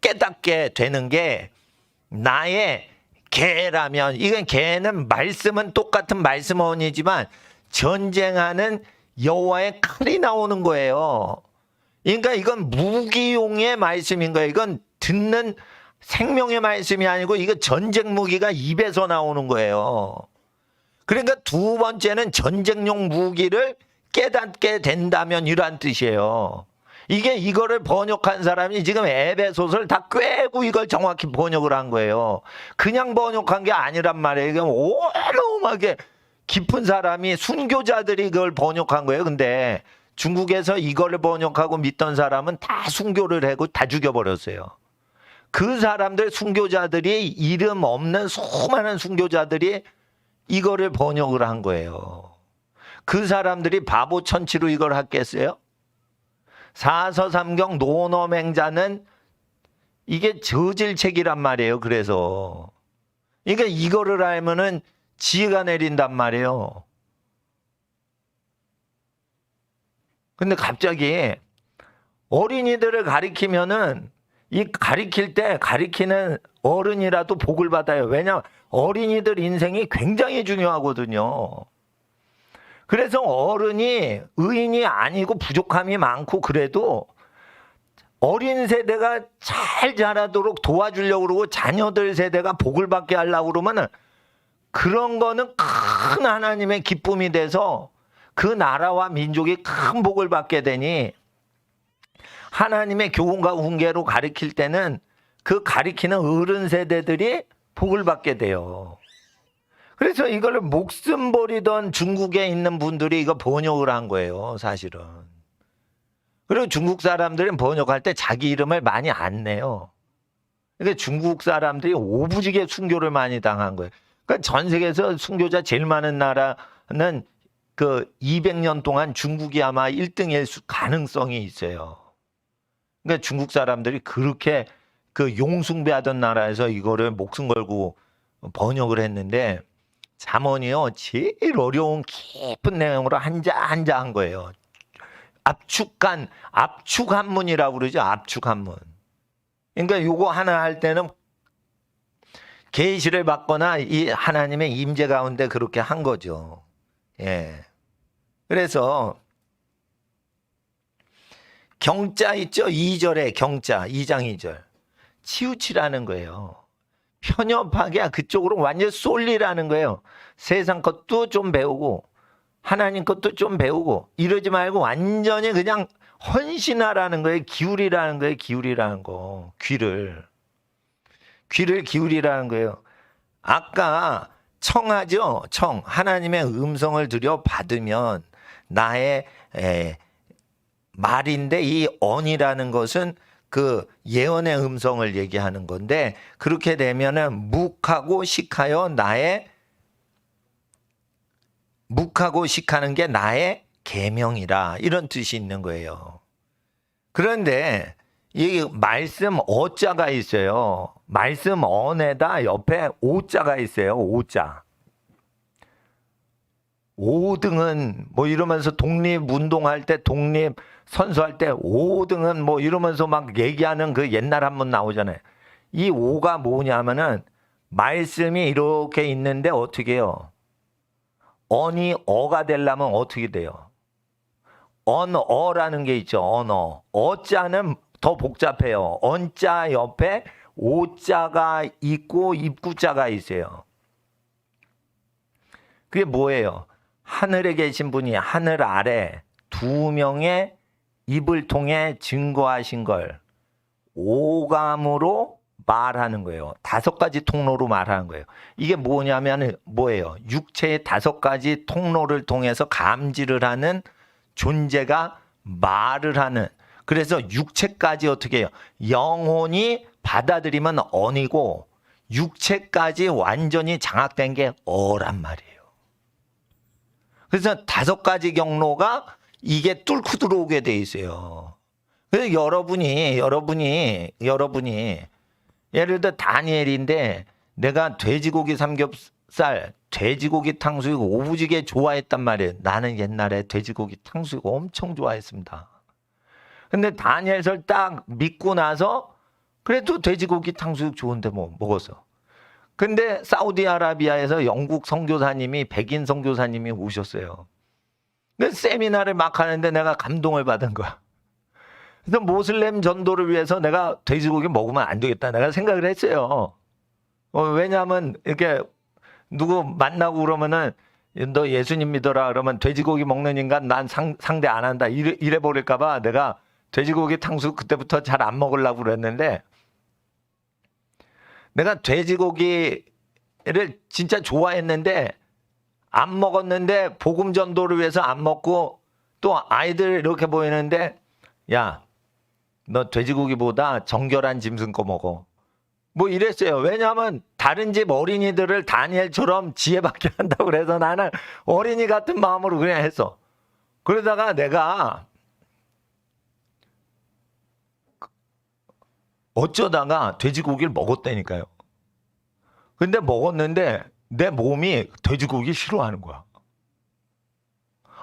Speaker 1: 깨닫게 되는 게 나의 계라면 이건 계는 말씀은 똑같은 말씀원이지만 전쟁하는 여호와의 칼이 나오는 거예요. 그러니까 이건 무기용의 말씀인 거예요. 이건 듣는 생명의 말씀이 아니고 이거 전쟁 무기가 입에서 나오는 거예요. 그러니까 두 번째는 전쟁용 무기를 깨닫게 된다면 이란 뜻이에요. 이거를 번역한 사람이 지금 에베소서를 다 꿰고 이걸 정확히 번역을 한 거예요. 그냥 번역한 게 아니란 말이에요. 이게 어마어마하게 깊은 사람이 순교자들이 이걸 번역한 거예요. 근데 중국에서 이거를 번역하고 믿던 사람은 다 순교를 하고 다 죽여버렸어요. 그 사람들 순교자들이 이름 없는 수많은 순교자들이 이거를 번역을 한 거예요. 그 사람들이 바보 천치로 이걸 했겠어요? 사서삼경 노노맹자는 이게 저질책이란 말이에요. 그래서 그러니까 이거를 알면은 지혜가 내린단 말이에요. 근데 갑자기 어린이들을 가리키면은 이 가리킬 때 가리키는 어른이라도 복을 받아요. 왜냐하면 어린이들 인생이 굉장히 중요하거든요. 그래서 어른이 의인이 아니고 부족함이 많고 그래도 어린 세대가 잘 자라도록 도와주려고 그러고 자녀들 세대가 복을 받게 하려고 그러면은 그런 거는 큰 하나님의 기쁨이 돼서 그 나라와 민족이 큰 복을 받게 되니 하나님의 교훈과 훈계로 가르칠 때는 그 가리키는 어른 세대들이 복을 받게 돼요. 그래서 이걸 목숨 버리던 중국에 있는 분들이 이거 번역을 한 거예요, 사실은. 그리고 중국 사람들은 번역할 때 자기 이름을 많이 안 내요. 그러니까 중국 사람들이 오부지게 순교를 많이 당한 거예요. 그러니까 전 세계에서 순교자 제일 많은 나라는 그 200년 동안 중국이 아마 1등일 가능성이 있어요. 그러니까 중국 사람들이 그렇게 그 용숭배하던 나라에서 이거를 목숨 걸고 번역을 했는데 잠언이요 제일 어려운 깊은 내용으로 한자 한 거예요. 압축한문이라고 그러죠. 압축한문. 그러니까 요거 하나 할 때는 계시를 받거나 이 하나님의 임재 가운데 그렇게 한 거죠. 예. 그래서 경자 있죠? 2절에 경자 2장 2절 치우치라는 거예요. 편협하게 그쪽으로 완전 쏠리라는 거예요. 세상 것도 좀 배우고 하나님 것도 좀 배우고 이러지 말고 완전히 그냥 헌신하라는 거예요. 기울이라는 거예요. 기울이라는 거. 귀를 기울이라는 거예요. 아까 청하죠. 청. 하나님의 음성을 들여 받으면 나의 말인데 이 언이라는 것은 그 예언의 음성을 얘기하는 건데 그렇게 되면은 묵하고 식하여 묵하고 식하는 게 나의 계명이라 이런 뜻이 있는 거예요. 그런데 이 말씀 어자가 있어요. 말씀 언에다 옆에 오자가 있어요. 오자. 5등은 뭐 이러면서 독립운동할 때 독립 선수할 때 5등은 뭐 이러면서 막 얘기하는 그 옛날 한문 나오잖아요. 이 5가 뭐냐면은 말씀이 이렇게 있는데 어떻게 해요? 언이 어가 되려면 어떻게 돼요? 언어라는 게 있죠. 언어. 어자는 더 복잡해요. 언자 옆에 오자가 있고 입구자가 있어요. 그게 뭐예요? 하늘에 계신 분이 하늘 아래 두 명의 입을 통해 증거하신 걸 오감으로 말하는 거예요. 5가지 통로로 말하는 거예요. 이게 뭐냐면 뭐예요? 육체의 5가지 통로를 통해서 감지를 하는 존재가 말을 하는. 그래서 육체까지 어떻게 해요? 영혼이 받아들이면 언이고 육체까지 완전히 장악된 게 어란 말이에요. 그래서 5가지 경로가 이게 뚫고 들어오게 돼 있어요. 그래서 여러분이 예를 들어 다니엘인데 내가 돼지고기 삼겹살, 돼지고기 탕수육 오부지게 좋아했단 말이에요. 나는 옛날에 돼지고기 탕수육 엄청 좋아했습니다. 근데 다니엘서를 딱 믿고 나서 그래도 돼지고기 탕수육 좋은데 뭐 먹었어. 근데 사우디아라비아에서 영국 선교사님이 백인 선교사님이 오셨어요. 그 세미나를 막 하는데 내가 감동을 받은 거야. 그래서 모슬렘 전도를 위해서 내가 돼지고기 먹으면 안 되겠다. 내가 생각을 했어요. 왜냐하면 이렇게 누구 만나고 그러면은 너 예수님 믿어라 그러면 돼지고기 먹는 인간 난 상대 안 한다. 이래 버릴까봐 내가 돼지고기 탕수육 그때부터 잘 안 먹으려고 그랬는데 내가 돼지고기를 진짜 좋아했는데 안 먹었는데 복음 전도를 위해서 안 먹고 또 아이들 이렇게 보이는데 야, 너 돼지고기보다 정결한 짐승 거 먹어. 뭐 이랬어요. 왜냐하면 다른 집 어린이들을 다니엘처럼 지혜받게 한다고 그래서 나는 어린이 같은 마음으로 그냥 했어. 그러다가 내가 어쩌다가 돼지고기를 먹었다니까요. 근데 먹었는데 내 몸이 돼지고기 싫어하는 거야.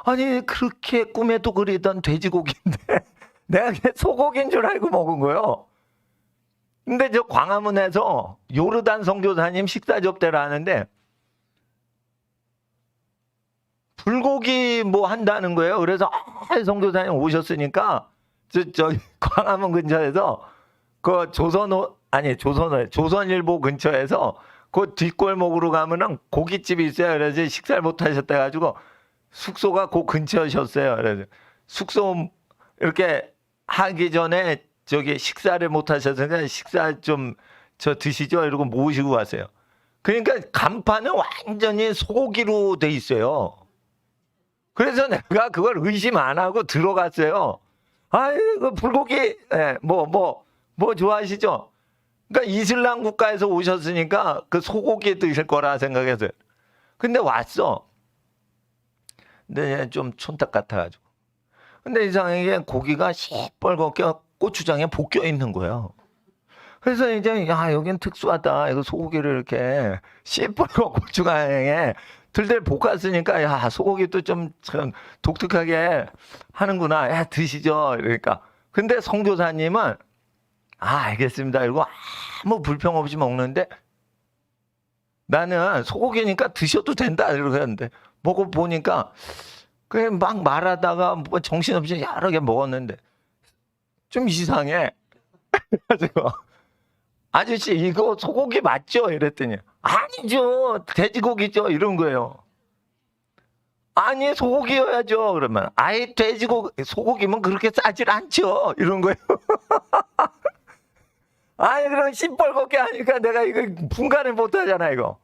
Speaker 1: 아니 그렇게 꿈에도 그리던 돼지고기인데 내가 그냥 소고기인 줄 알고 먹은 거예요. 근데 저 광화문에서 요르단 선교사님 식사 접대를 하는데 불고기 뭐 한다는 거예요. 그래서 선교사님 오셨으니까 저 광화문 근처에서 그 조선일보 근처에서 그 뒷골목으로 가면은 고깃집이 있어요. 그래서 식사를 못 하셨다 가지고 숙소가 그 근처셨어요. 그래서 숙소 이렇게 하기 전에 저기 식사를 못 하셨으니까 식사 좀 저 드시죠 이러고 모시고 왔어요. 그러니까 간판은 완전히 소고기로 돼 있어요. 그래서 내가 그걸 의심 안 하고 들어갔어요. 그 불고기 뭐 좋아하시죠? 그러니까 이슬람 국가에서 오셨으니까 그 소고기 드실 거라 생각했어요. 근데 왔어. 근데 좀 촌딱 같아가지고. 근데 이상하게 고기가 시뻘겋게 고추장에 볶여 있는 거예요. 그래서 이제 여긴 특수하다. 이거 소고기를 이렇게 시뻘겋 고추장에 들들 볶았으니까 소고기도 좀 독특하게 하는구나. 드시죠. 그러니까. 근데 선교사님은 알겠습니다. 이러고 아무 불평 없이 먹는데 나는 소고기니까 드셔도 된다 이러고 했는데 먹어보니까 그냥 막 말하다가 뭐 정신없이 여러 개 먹었는데 좀 이상해. 그래가지고 아저씨 이거 소고기 맞죠? 이랬더니 아니죠. 돼지고기죠. 이런 거예요. 아니 소고기여야죠. 그러면 아예 소고기면 그렇게 싸질 않죠. 이런 거예요. 아니 그럼 시뻘겋게 하니까 내가 이거 분간을 못 하잖아 이거.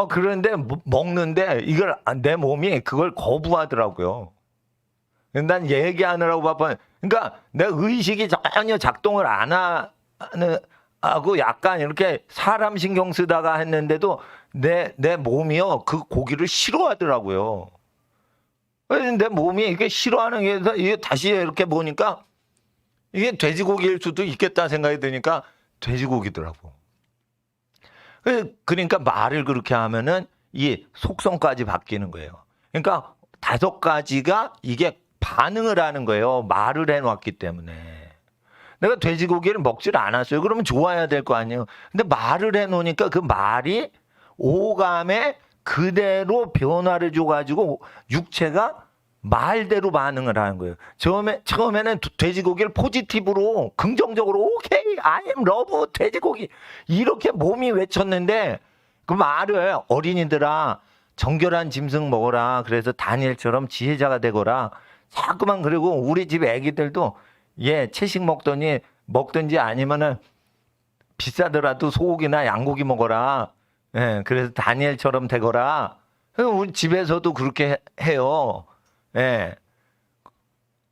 Speaker 1: 그런데 먹는데 이걸 내 몸이 그걸 거부하더라고요. 난 얘기하느라고 바빠. 그러니까 내 의식이 전혀 작동을 안 하고 약간 이렇게 사람 신경 쓰다가 했는데도 내 몸이요 그 고기를 싫어하더라고요. 그래서 내 몸이 이게 싫어하는 게 이게 다시 이렇게 보니까 이게 돼지고기일 수도 있겠다 생각이 드니까 돼지고기더라고. 그러니까 말을 그렇게 하면은 이 속성까지 바뀌는 거예요. 그러니까 5가지가 이게 반응을 하는 거예요. 말을 해놨기 때문에. 내가 돼지고기를 먹지를 않았어요. 그러면 좋아야 될 거 아니에요. 근데 말을 해놓으니까 그 말이 오감에 그대로 변화를 줘가지고 육체가 말대로 반응을 하는 거예요. 처음에는 돼지고기를 포지티브로 긍정적으로 오케이 I am love 돼지고기 이렇게 몸이 외쳤는데 그 말을 어린이들아 정결한 짐승 먹어라. 그래서 다니엘처럼 지혜자가 되거라. 자꾸만 그리고 우리 집 애기들도 채식 먹든지 아니면은 비싸더라도 소고기나 양고기 먹어라. 그래서 다니엘처럼 되거라. 우리 집에서도 그렇게 해요.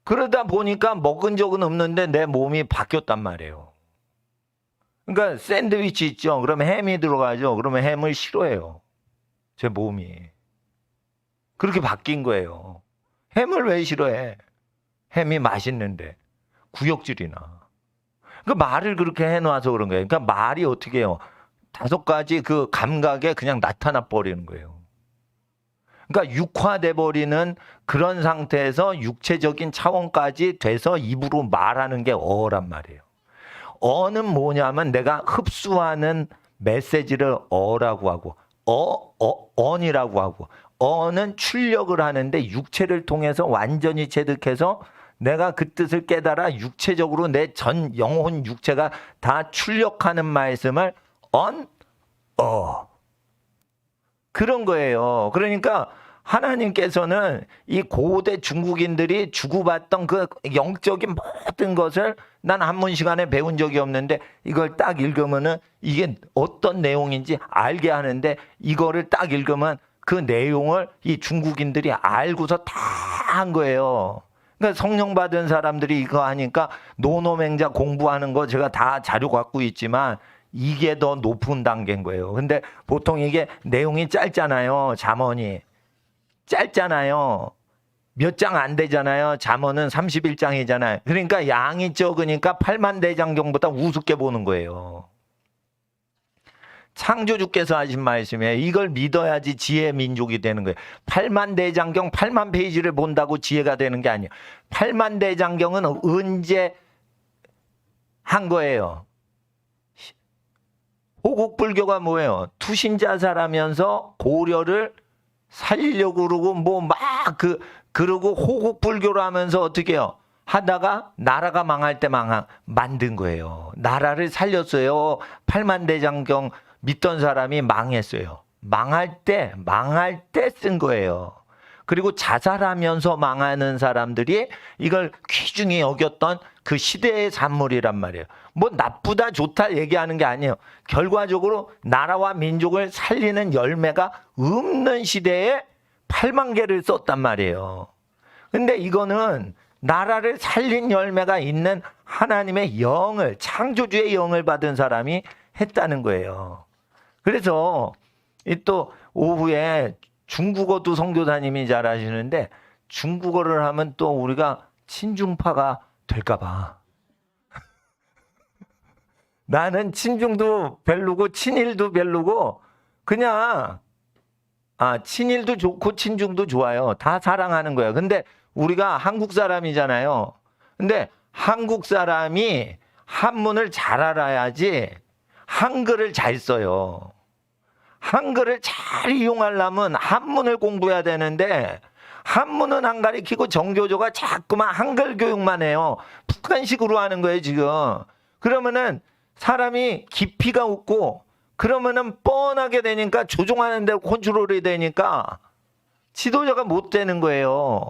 Speaker 1: 그러다 보니까 먹은 적은 없는데 내 몸이 바뀌었단 말이에요. 그러니까 샌드위치 있죠. 그러면 햄이 들어가죠. 그러면 햄을 싫어해요. 제 몸이. 그렇게 바뀐 거예요. 햄을 왜 싫어해? 햄이 맛있는데. 구역질이나. 그러니까 말을 그렇게 해놔서 그런 거예요. 그러니까 말이 어떻게 해요? 5가지 그 감각에 그냥 나타나 버리는 거예요. 그러니까 육화돼 버리는 그런 상태에서 육체적인 차원까지 돼서 입으로 말하는 게 어란 말이에요. 어는 뭐냐면 내가 흡수하는 메시지를 어라고 하고 언이라고 하고 어는 출력을 하는데 육체를 통해서 완전히 체득해서 내가 그 뜻을 깨달아 육체적으로 내 전 영혼 육체가 다 출력하는 말씀을 그런 거예요. 그러니까 하나님께서는 이 고대 중국인들이 주고받던 그 영적인 모든 것을 난 한문 시간에 배운 적이 없는데 이걸 딱 읽으면은 이게 어떤 내용인지 알게 하는데 이거를 딱 읽으면 그 내용을 이 중국인들이 알고서 다 한 거예요. 그러니까 성령 받은 사람들이 이거 하니까 노노맹자 공부하는 거 제가 다 자료 갖고 있지만 이게 더 높은 단계인 거예요. 근데 보통 이게 내용이 짧잖아요. 잠언이. 짧잖아요. 몇 장 안 되잖아요. 잠언은 31장이잖아요. 그러니까 양이 적으니까 8만 대장경보다 우습게 보는 거예요. 창조주께서 하신 말씀이에요. 이걸 믿어야지 지혜의 민족이 되는 거예요. 8만 대장경 8만 페이지를 본다고 지혜가 되는 게 아니에요. 8만 대장경은 언제 한 거예요? 호국불교가 뭐예요? 투신자사라면서 고려를 살리려고 그러고 그러고 호국불교로 하면서 어떻게 해요? 하다가 나라가 망할 때 만든 거예요. 나라를 살렸어요. 8만 대장경 믿던 사람이 망했어요. 망할 때 쓴 거예요. 그리고 자살하면서 망하는 사람들이 이걸 귀중히 여겼던 그 시대의 산물이란 말이에요. 뭐 나쁘다 좋다 얘기하는 게 아니에요. 결과적으로 나라와 민족을 살리는 열매가 없는 시대에 8만 개를 썼단 말이에요. 근데 이거는 나라를 살린 열매가 있는 하나님의 영을, 창조주의 영을 받은 사람이 했다는 거예요. 그래서 또 오후에 중국어도 선교사님이 잘 하시는데 중국어를 하면 또 우리가 친중파가 될까 봐. 나는 친중도 별로고 친일도 별로고 그냥 친일도 좋고 친중도 좋아요. 다 사랑하는 거예요. 근데 우리가 한국 사람이잖아요. 근데 한국 사람이 한문을 잘 알아야지 한글을 잘 써요. 한글을 잘 이용하려면 한문을 공부해야 되는데 한문은 안 가르치고 정교조가 자꾸만 한글 교육만 해요. 북한식으로 하는 거예요 지금. 그러면은 사람이 깊이가 없고 그러면은 뻔하게 되니까 조종하는 대로 컨트롤이 되니까 지도자가 못 되는 거예요.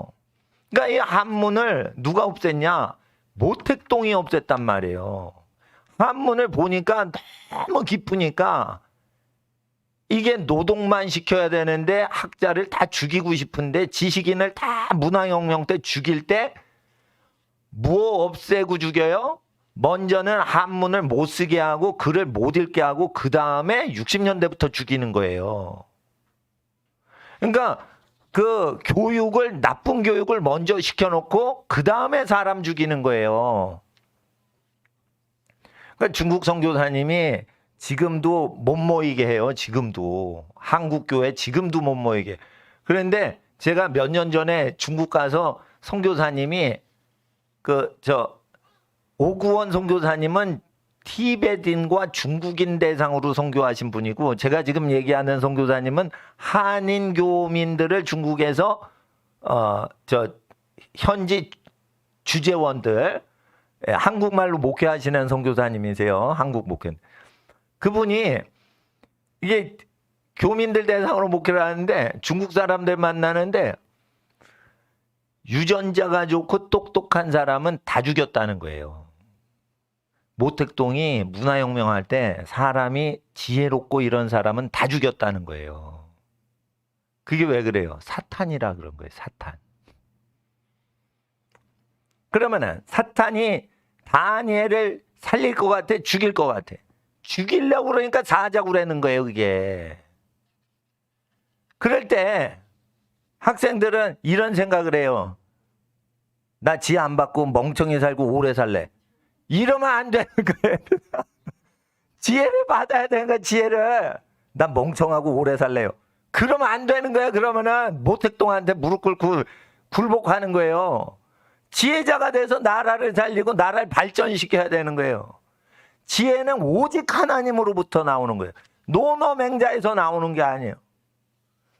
Speaker 1: 그러니까 이 한문을 누가 없앴냐? 모택동이 없앴단 말이에요. 한문을 보니까 너무 깊으니까 이게 노동만 시켜야 되는데 학자를 다 죽이고 싶은데 지식인을 다 문화혁명 때 죽일 때 뭐 없애고 죽여요? 먼저는 한문을 못 쓰게 하고 글을 못 읽게 하고 그 다음에 60년대부터 죽이는 거예요. 그러니까 그 교육을 나쁜 교육을 먼저 시켜놓고 그 다음에 사람 죽이는 거예요. 그러니까 중국 선교사님이 지금도 못 모이게 해요. 지금도 한국교회 지금도 못 모이게. 그런데 제가 몇 년 전에 중국 가서 선교사님이 오구원 선교사님은 티베트인과 중국인 대상으로 선교하신 분이고 제가 지금 얘기하는 선교사님은 한인 교민들을 중국에서 현지 주재원들 한국말로 목회하시는 선교사님이세요. 한국 목회. 그분이 이게 교민들 대상으로 목회를 하는데 중국 사람들 만나는데 유전자가 좋고 똑똑한 사람은 다 죽였다는 거예요. 모택동이 문화혁명할 때 사람이 지혜롭고 이런 사람은 다 죽였다는 거예요. 그게 왜 그래요? 사탄이라 그런 거예요. 사탄. 그러면은 사탄이 다니엘을 살릴 것 같아? 죽일 것 같아? 죽이려고 그러니까 사자고 그러는 거예요. 그게. 그럴 때 학생들은 이런 생각을 해요. 나 지혜 안 받고 멍청히 살고 오래 살래. 이러면 안 되는 거예요. 지혜를 받아야 되는 거야. 지혜를. 난 멍청하고 오래 살래요. 그러면 안 되는 거야. 그러면은 모택동한테 무릎 꿇고 굴복하는 거예요. 지혜자가 돼서 나라를 살리고 나라를 발전시켜야 되는 거예요. 지혜는 오직 하나님으로부터 나오는 거예요. 노노맹자에서 나오는 게 아니에요.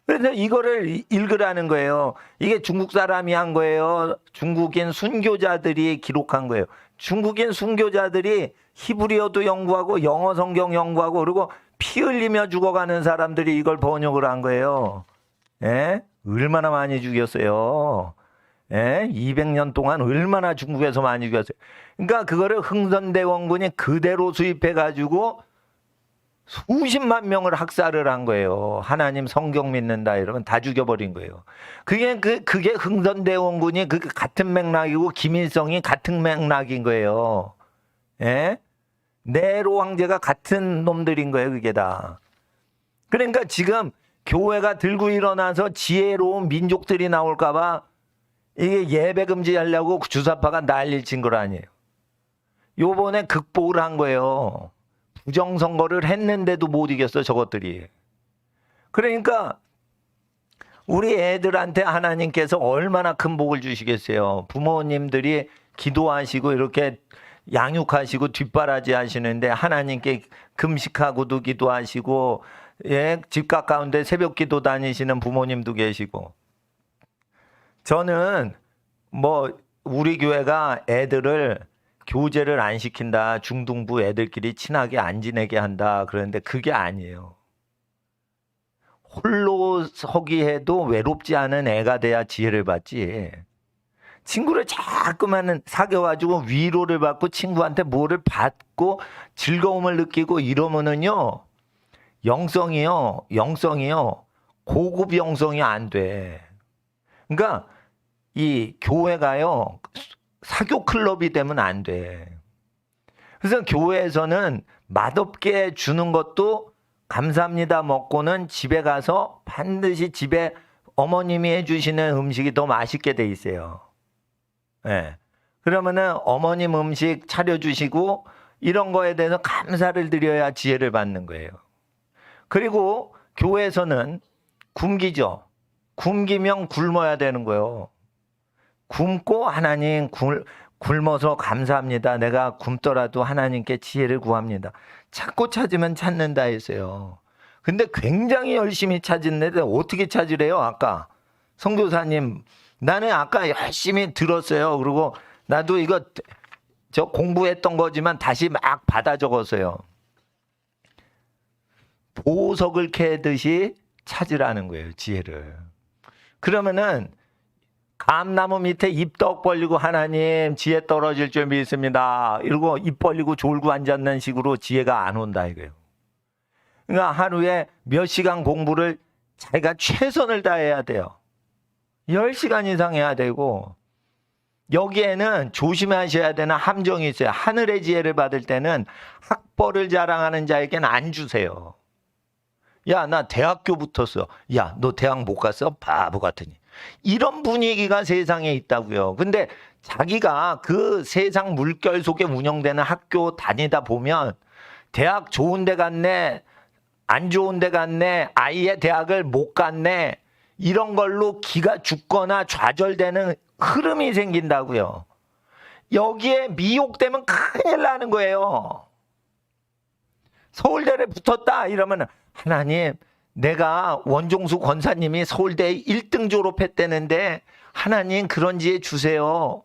Speaker 1: 그래서 이거를 읽으라는 거예요. 이게 중국 사람이 한 거예요. 중국인 순교자들이 기록한 거예요. 중국인 순교자들이 히브리어도 연구하고 영어 성경 연구하고 그리고 피 흘리며 죽어가는 사람들이 이걸 번역을 한 거예요. 예? 얼마나 많이 죽였어요. 예? 200년 동안 얼마나 중국에서 많이 죽였어요. 그러니까 그거를 흥선대원군이 그대로 수입해가지고 수십만 명을 학살을 한 거예요. 하나님 성경 믿는다 이러면 다 죽여버린 거예요. 그게 흥선대원군이 그 같은 맥락이고 김일성이 같은 맥락인 거예요. 예? 네로 황제가 같은 놈들인 거예요. 그게 다. 그러니까 지금 교회가 들고 일어나서 지혜로운 민족들이 나올까봐 이게 예배 금지하려고 주사파가 난리를 친 거 아니에요. 요번에 극복을 한 거예요. 부정선거를 했는데도 못 이겼어, 저것들이. 그러니까 우리 애들한테 하나님께서 얼마나 큰 복을 주시겠어요. 부모님들이 기도하시고 이렇게 양육하시고 뒷바라지 하시는데 하나님께 금식하고도 기도하시고, 예, 집 가까운데 새벽 기도 다니시는 부모님도 계시고. 저는 뭐 우리 교회가 애들을 교제를 안 시킨다, 중등부 애들끼리 친하게 안 지내게 한다 그러는데 그게 아니에요. 홀로 서기 해도 외롭지 않은 애가 돼야 지혜를 받지. 친구를 자꾸만 사귀어가지고 위로를 받고 친구한테 뭐를 받고 즐거움을 느끼고 이러면은요, 영성이요 고급 영성이 안 돼. 그러니까 이 교회가요, 사교 클럽이 되면 안 돼. 그래서 교회에서는 맛없게 주는 것도 감사합니다 먹고는 집에 가서 반드시 집에 어머님이 해주시는 음식이 더 맛있게 돼 있어요. 예. 그러면은 어머님 음식 차려주시고 이런 거에 대해서 감사를 드려야 지혜를 받는 거예요. 그리고 교회에서는 굶기죠. 굶기면 굶어야 되는 거예요. 굶고 하나님 굶어서 감사합니다. 내가 굶더라도 하나님께 지혜를 구합니다. 찾고 찾으면 찾는다 했어요. 근데 굉장히 열심히 찾았는데 어떻게 찾으래요? 아까 선교사님, 나는 아까 열심히 들었어요. 그리고 나도 이거 저 공부했던 거지만 다시 막 받아 적었어요. 보석을 캐듯이 찾으라는 거예요, 지혜를. 그러면은 감나무 밑에 입떡 벌리고 하나님 지혜 떨어질 줄 믿습니다, 이러고 입 벌리고 졸고 앉았는 식으로 지혜가 안 온다 이거예요. 그러니까 하루에 몇 시간 공부를 자기가 최선을 다해야 돼요. 10시간 이상 해야 되고, 여기에는 조심하셔야 되는 함정이 있어요. 하늘의 지혜를 받을 때는 학벌을 자랑하는 자에게는 안 주세요. 야, 나 대학교 붙었어. 야, 너 대학 못 갔어? 바보 같으니. 이런 분위기가 세상에 있다고요. 근데 자기가 그 세상 물결 속에 운영되는 학교 다니다 보면 대학 좋은 데 갔네, 안 좋은 데 갔네, 아이의 대학을 못 갔네, 이런 걸로 기가 죽거나 좌절되는 흐름이 생긴다고요. 여기에 미혹되면 큰일 나는 거예요. 서울대를 붙었다 이러면 하나님, 내가 원종수 권사님이 서울대 1등 졸업했다는데 하나님 그런 지혜 주세요.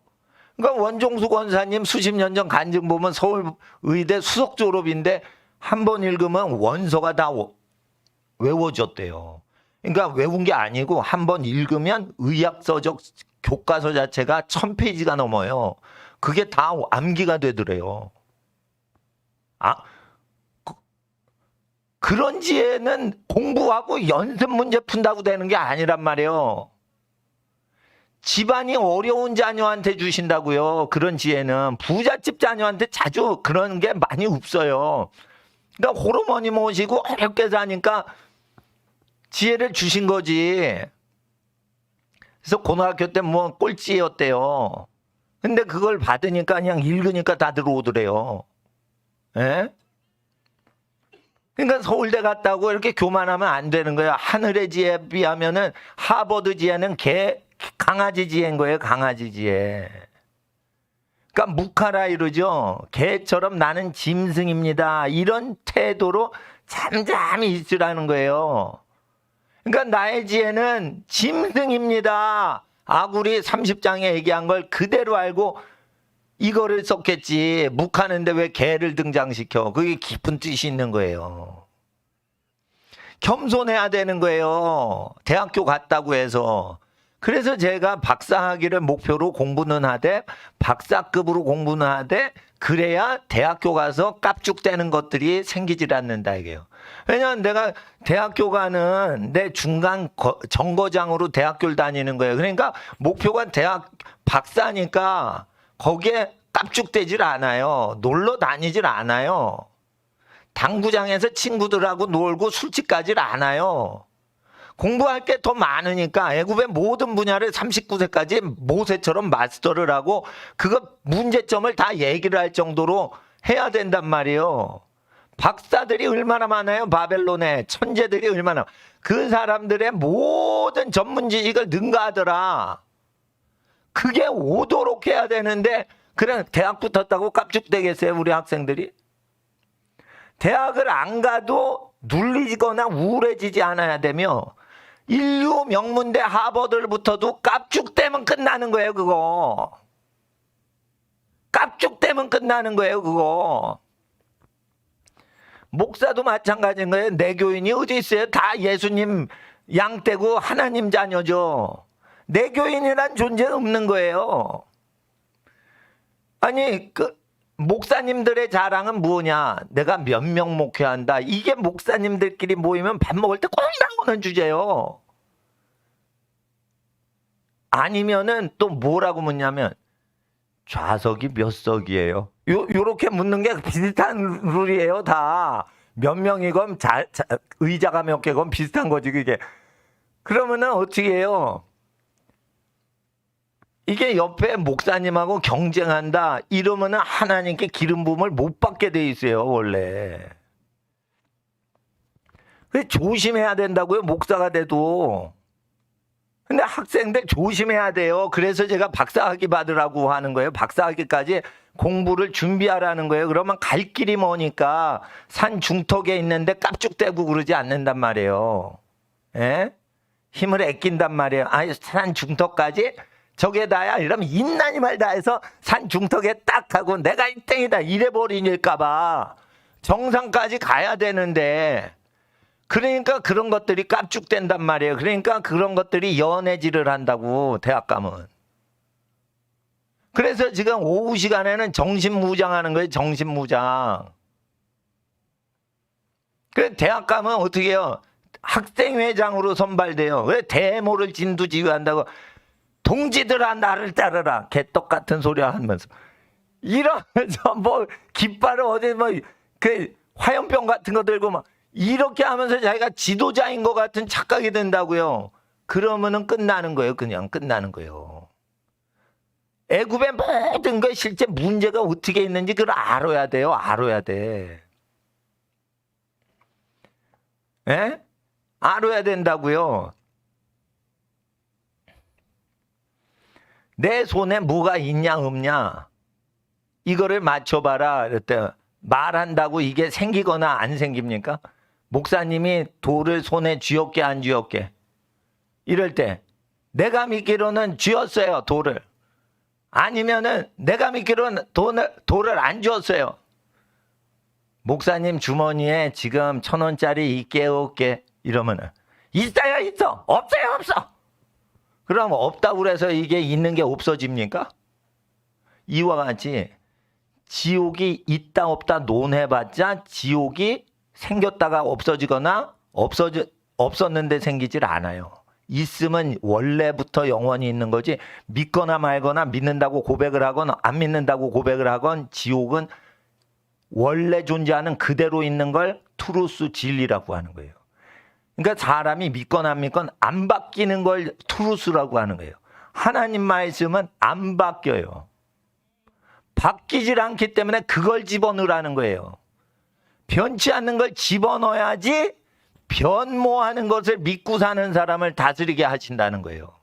Speaker 1: 그러니까 원종수 권사님 수십 년 전 간증 보면 서울의대 수석 졸업인데 한 번 읽으면 원서가 다 외워졌대요. 그러니까 외운 게 아니고 한 번 읽으면 의학서적 교과서 자체가 1000페이지가 넘어요. 그게 다 암기가 되더래요. 그런 지혜는 공부하고 연습 문제 푼다고 되는 게 아니란 말이에요. 집안이 어려운 자녀한테 주신다고요. 그런 지혜는 부잣집 자녀한테 자주 그런 게 많이 없어요. 그러니까 호르몬이 모시고 어렵게 사니까 지혜를 주신 거지. 그래서 고등학교 때 뭐 꼴찌였대요. 근데 그걸 받으니까 그냥 읽으니까 다 들어오더래요. 예? 그러니까 서울대 갔다고 이렇게 교만하면 안 되는 거예요. 하늘의 지혜에 비하면은 하버드 지혜는 강아지 지혜인 거예요. 강아지 지혜. 그러니까 묵하라 이러죠. 개처럼 나는 짐승입니다. 이런 태도로 잠잠히 있으라는 거예요. 그러니까 나의 지혜는 짐승입니다. 아구리 30장에 얘기한 걸 그대로 알고 이거를 썼겠지. 묵하는데 왜 개를 등장시켜? 그게 깊은 뜻이 있는 거예요. 겸손해야 되는 거예요. 대학교 갔다고 해서. 그래서 제가 박사학위를 목표로 공부는 하되 박사급으로 공부는 하되 그래야 대학교 가서 깝죽대는 것들이 생기질 않는다 이게요. 왜냐하면 내가 대학교 가는 내 중간 정거장으로 대학교를 다니는 거예요. 그러니까 목표가 대학 박사니까 거기에 깝죽대질 않아요. 놀러 다니질 않아요. 당구장에서 친구들하고 놀고 술집 가질 않아요. 공부할 게 더 많으니까 애굽의 모든 분야를 39세까지 모세처럼 마스터를 하고 그거 문제점을 다 얘기를 할 정도로 해야 된단 말이에요. 박사들이 얼마나 많아요. 바벨론에 천재들이 얼마나. 그 사람들의 모든 전문 지식을 능가하더라. 그게 오도록 해야 되는데 그냥 대학 붙었다고 깝죽대겠어요, 우리 학생들이? 대학을 안 가도 눌리거나 우울해지지 않아야 되며 인류 명문대 하버드를 붙어도 깝죽대면 끝나는 거예요, 그거. 깝죽대면 끝나는 거예요, 그거. 목사도 마찬가지인 거예요. 내교인이 어디 있어요? 다 예수님 양떼고 하나님 자녀죠. 내교인이란 존재는 없는 거예요. 아니, 목사님들의 자랑은 뭐냐? 내가 몇 명 목회한다. 이게 목사님들끼리 모이면 밥 먹을 때 꼭 나오는 주제요. 아니면은 또 뭐라고 묻냐면 좌석이 몇 석이에요? 요렇게 묻는 게 비슷한 룰이에요, 다. 몇 명이건 의자가 몇 개건 비슷한 거지, 그게. 그러면은 어떻게 해요? 이게 옆에 목사님하고 경쟁한다 이러면은 하나님께 기름 부음을 못 받게 돼 있어요, 원래. 그래서 조심해야 된다고요, 목사가 돼도. 근데 학생들 조심해야 돼요. 그래서 제가 박사학위 받으라고 하는 거예요. 박사학위까지 공부를 준비하라는 거예요. 그러면 갈 길이 머니까 산 중턱에 있는데 깝죽대고 그러지 않는단 말이에요. 예? 힘을 아낀단 말이에요. 아니, 산 중턱까지 저게다야 이러면 인나니 말다 해서 산 중턱에 딱 하고 내가 1등이다 이래버리니까봐 정상까지 가야 되는데, 그러니까 그런 것들이 깝죽된단 말이에요. 그러니까 그런 것들이 연애질을 한다고, 대학 가면. 그래서 지금 오후 시간에는 정신무장 하는 거예요, 정신무장. 그래서 대학 가면 어떻게 해요? 학생회장으로 선발돼요. 왜 대모를 진두지휘한다고. 동지들아 나를 따르라. 개떡 같은 소리 하면서. 이러면서 뭐 깃발을 어디 뭐 그 화염병 같은 거 들고 막 이렇게 하면서 자기가 지도자인 것 같은 착각이 든다고요. 그러면은 끝나는 거예요. 그냥 끝나는 거예요. 애굽의 모든 게 실제 문제가 어떻게 있는지 그걸 알아야 돼요. 알아야 돼. 예? 알아야 된다고요. 내 손에 뭐가 있냐 없냐 이거를 맞춰봐라. 그랬대. 말한다고 이게 생기거나 안 생깁니까? 목사님이 돌을 손에 쥐었게 안 쥐었게 이럴 때 내가 믿기로는 쥐었어요, 돌을. 아니면은 내가 믿기로는 돌을 안 쥐었어요. 목사님 주머니에 지금 1,000원짜리 있게 없게 이러면은 있어요, 있어. 없어요, 없어. 그럼 없다고 그래서 이게 있는 게 없어집니까? 이와 같이 지옥이 있다 없다 논해봤자 지옥이 생겼다가 없어지거나 없었는데 생기질 않아요. 있으면 원래부터 영원히 있는 거지, 믿거나 말거나 믿는다고 고백을 하건 안 믿는다고 고백을 하건 지옥은 원래 존재하는 그대로 있는 걸 트루스 진리라고 하는 거예요. 그러니까 사람이 믿거나 안 믿건 안 바뀌는 걸 트루스라고 하는 거예요. 하나님 말씀은 안 바뀌어요. 바뀌질 않기 때문에 그걸 집어넣으라는 거예요. 변치 않는 걸 집어넣어야지 변모하는 것을 믿고 사는 사람을 다스리게 하신다는 거예요.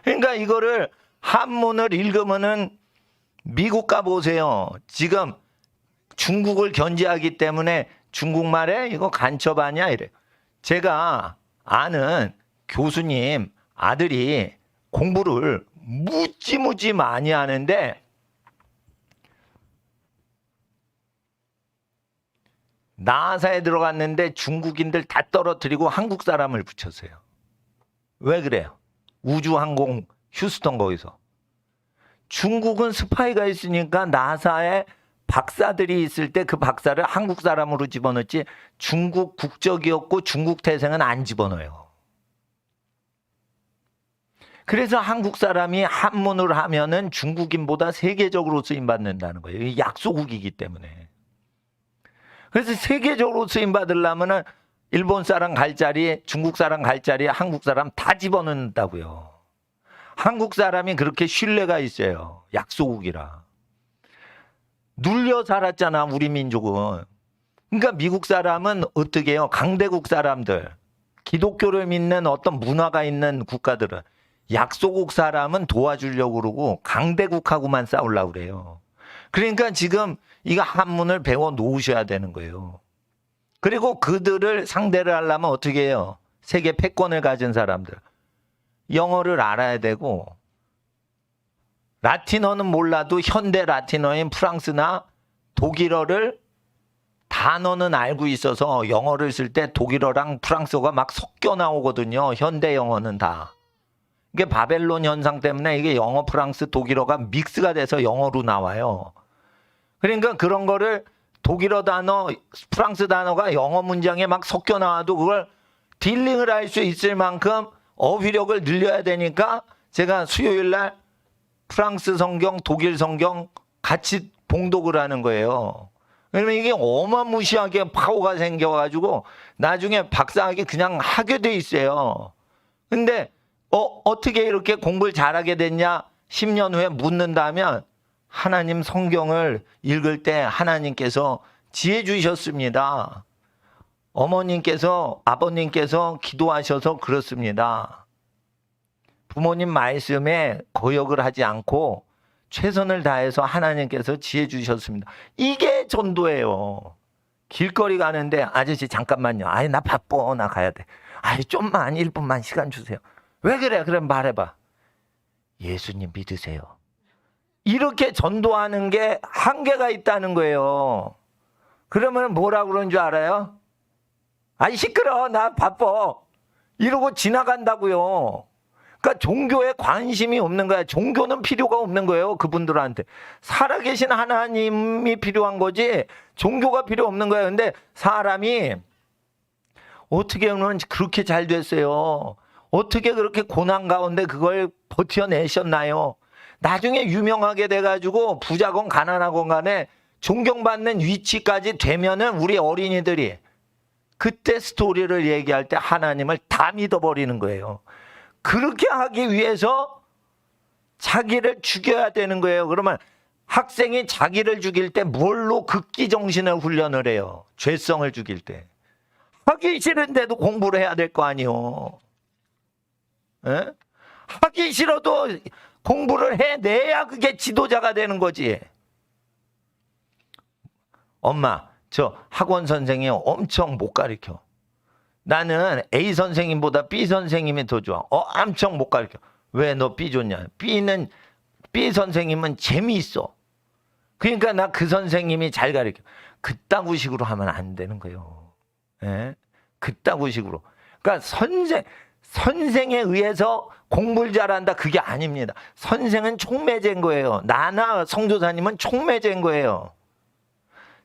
Speaker 1: 그러니까 이거를 한문을 읽으면은 미국 가보세요. 지금 중국을 견제하기 때문에 중국말에 이거 간첩하냐 이래. 제가 아는 교수님 아들이 공부를 무지무지 많이 하는데 나사에 들어갔는데 중국인들 다 떨어뜨리고 한국 사람을 붙였어요. 왜 그래요? 우주항공 휴스턴 거기서. 중국은 스파이가 있으니까 나사에 박사들이 있을 때 그 박사를 한국 사람으로 집어넣지 중국 국적이었고 중국 태생은 안 집어넣어요. 그래서 한국 사람이 한문을 하면은 중국인보다 세계적으로 쓰임받는다는 거예요. 이 약소국이기 때문에. 그래서 세계적으로 쓰임받으려면은 일본 사람 갈 자리에 중국 사람 갈 자리에 한국 사람 다 집어넣는다고요. 한국 사람이 그렇게 신뢰가 있어요. 약소국이라. 눌려 살았잖아, 우리 민족은. 그러니까 미국 사람은 어떻게 해요? 강대국 사람들, 기독교를 믿는 어떤 문화가 있는 국가들은 약소국 사람은 도와주려고 그러고 강대국하고만 싸우려고 그래요. 그러니까 지금 이거 한문을 배워 놓으셔야 되는 거예요. 그리고 그들을 상대를 하려면 어떻게 해요? 세계 패권을 가진 사람들. 영어를 알아야 되고, 라틴어는 몰라도 현대 라틴어인 프랑스나 독일어를 단어는 알고 있어서 영어를 쓸 때 독일어랑 프랑스어가 막 섞여 나오거든요. 현대 영어는 다. 이게 바벨론 현상 때문에 이게 영어, 프랑스, 독일어가 믹스가 돼서 영어로 나와요. 그러니까 그런 거를 독일어 단어, 프랑스 단어가 영어 문장에 막 섞여 나와도 그걸 딜링을 할 수 있을 만큼 어휘력을 늘려야 되니까 제가 수요일 날 프랑스 성경, 독일 성경 같이 봉독을 하는 거예요. 그러면 이게 어마무시하게 파워가 생겨가지고 나중에 박사학위 그냥 하게 돼 있어요. 근데 어떻게 이렇게 공부를 잘하게 됐냐? 10년 후에 묻는다면 하나님 성경을 읽을 때 하나님께서 지혜 주셨습니다. 어머님께서, 아버님께서 기도하셔서 그렇습니다. 부모님 말씀에 거역을 하지 않고 최선을 다해서 하나님께서 지혜 주셨습니다. 이게 전도예요. 길거리 가는데 아저씨 잠깐만요. 아이 나 바빠. 나 가야 돼. 아이 좀만 1분만 시간 주세요. 왜 그래? 그럼 말해봐. 예수님 믿으세요. 이렇게 전도하는 게 한계가 있다는 거예요. 그러면 뭐라 그러는 줄 알아요? 아이 시끄러워. 나 바빠. 이러고 지나간다고요. 그러니까 종교에 관심이 없는 거야. 종교는 필요가 없는 거예요. 그분들한테. 살아계신 하나님이 필요한 거지 종교가 필요 없는 거예요. 근데 사람이 어떻게 하면 그렇게 잘 됐어요. 어떻게 그렇게 고난 가운데 그걸 버텨내셨나요? 나중에 유명하게 돼가지고 부자건 가난하건 간에 존경받는 위치까지 되면은 우리 어린이들이 그때 스토리를 얘기할 때 하나님을 다 믿어버리는 거예요. 그렇게 하기 위해서 자기를 죽여야 되는 거예요. 그러면 학생이 자기를 죽일 때 뭘로 극기정신을 훈련을 해요? 죄성을 죽일 때. 하기 싫은데도 공부를 해야 될 거 아니에요. 에? 하기 싫어도 공부를 해내야 그게 지도자가 되는 거지. 엄마, 저 학원 선생이 엄청 못 가르쳐. 나는 A 선생님보다 B 선생님이 더 좋아. 엄청 못 가르쳐. 왜 너 B 좋냐? B 선생님은 재미있어. 그러니까 나 그 선생님이 잘 가르쳐. 그따구 식으로 하면 안 되는 거예요. 예? 그따구 식으로. 그러니까 선생에 의해서 공부를 잘한다 그게 아닙니다. 선생은 촉매제인 거예요. 나나 성도사님은 촉매제인 거예요.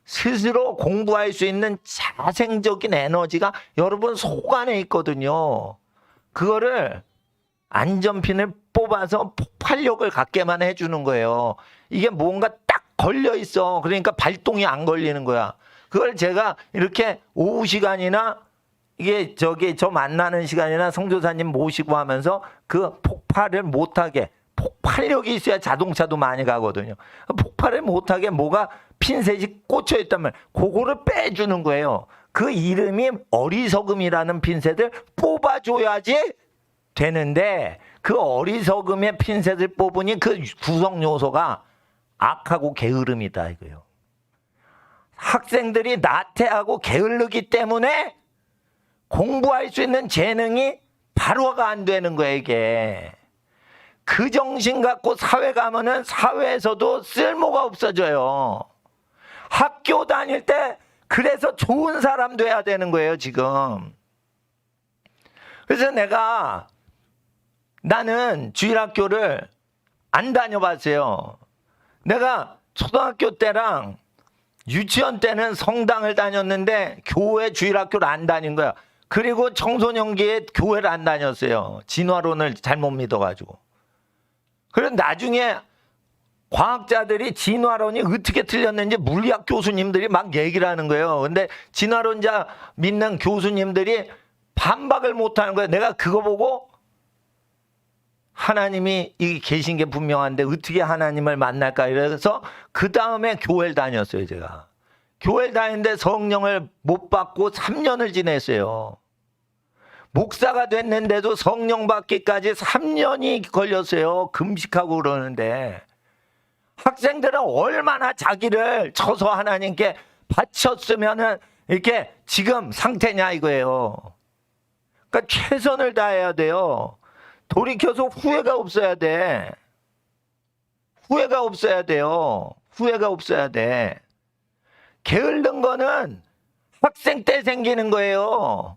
Speaker 1: 스스로 공부할 수 있는 자생적인 에너지가 여러분 속 안에 있거든요. 그거를 안전핀을 뽑아서 폭발력을 갖게만 해주는 거예요. 이게 뭔가 딱 걸려 있어. 그러니까 발동이 안 걸리는 거야. 그걸 제가 이렇게 오후 시간이나 이게 저 만나는 시간이나 성도사님 모시고 하면서 그 폭발을 못하게, 폭발력이 있어야 자동차도 많이 가거든요. 폭발을 못하게 뭐가 핀셋이 꽂혀 있다면 그거를 빼주는 거예요. 그 이름이 어리석음이라는 핀셋을 뽑아줘야지 되는데 그 어리석음의 핀셋을 뽑으니 그 구성 요소가 악하고 게으름이다 이거예요. 학생들이 나태하고 게으르기 때문에 공부할 수 있는 재능이 발화가 안 되는 거예요 이게. 그 정신 갖고 사회 가면은 사회에서도 쓸모가 없어져요. 학교 다닐 때 그래서 좋은 사람 돼야 되는 거예요 지금. 그래서 나는 주일학교를 안 다녀봤어요. 내가 초등학교 때랑 유치원 때는 성당을 다녔는데 교회 주일학교를 안 다닌 거야. 그리고 청소년기에 교회를 안 다녔어요. 진화론을 잘못 믿어가지고. 그래서 나중에 과학자들이 진화론이 어떻게 틀렸는지 물리학 교수님들이 막 얘기를 하는 거예요. 근데 진화론자 믿는 교수님들이 반박을 못하는 거예요. 내가 그거 보고 하나님이 이 계신 게 분명한데 어떻게 하나님을 만날까 이래서 그 다음에 교회를 다녔어요 제가. 교회 다니는데 성령을 못 받고 3년을 지냈어요. 목사가 됐는데도 성령 받기까지 3년이 걸렸어요. 금식하고 그러는데 학생들은 얼마나 자기를 쳐서 하나님께 바쳤으면은 이렇게 지금 상태냐 이거예요. 그러니까 최선을 다해야 돼요. 돌이켜서 후회가 없어야 돼. 후회가 없어야 돼요. 후회가 없어야 돼. 게으른 거는 학생 때 생기는 거예요.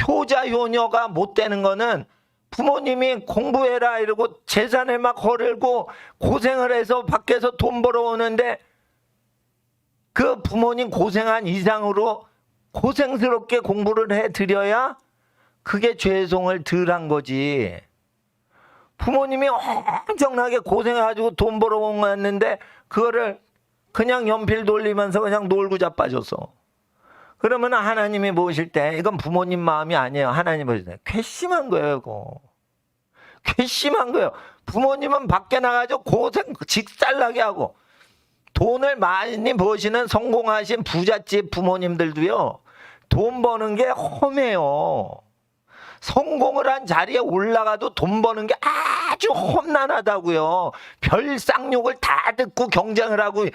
Speaker 1: 효자 효녀가 못 되는 거는 부모님이 공부해라 이러고 재산을 막 거르고 고생을 해서 밖에서 돈 벌어오는데 그 부모님 고생한 이상으로 고생스럽게 공부를 해드려야 그게 죄송을 덜 한 거지. 부모님이 엄청나게 고생해가지고 돈 벌어왔는데 그거를 그냥 연필 돌리면서 그냥 놀고 자빠졌어. 그러면 하나님이 보실 때 이건 부모님 마음이 아니에요. 하나님 보실 때 괘씸한 거예요. 이거. 괘씸한 거예요. 부모님은 밖에 나가서 고생 직살나게 하고 돈을 많이 버시는 성공하신 부잣집 부모님들도요. 돈 버는 게 험해요. 성공을 한 자리에 올라가도 돈 버는 게 아주 험난하다고요. 별 쌍욕을 다 듣고 경쟁을 하고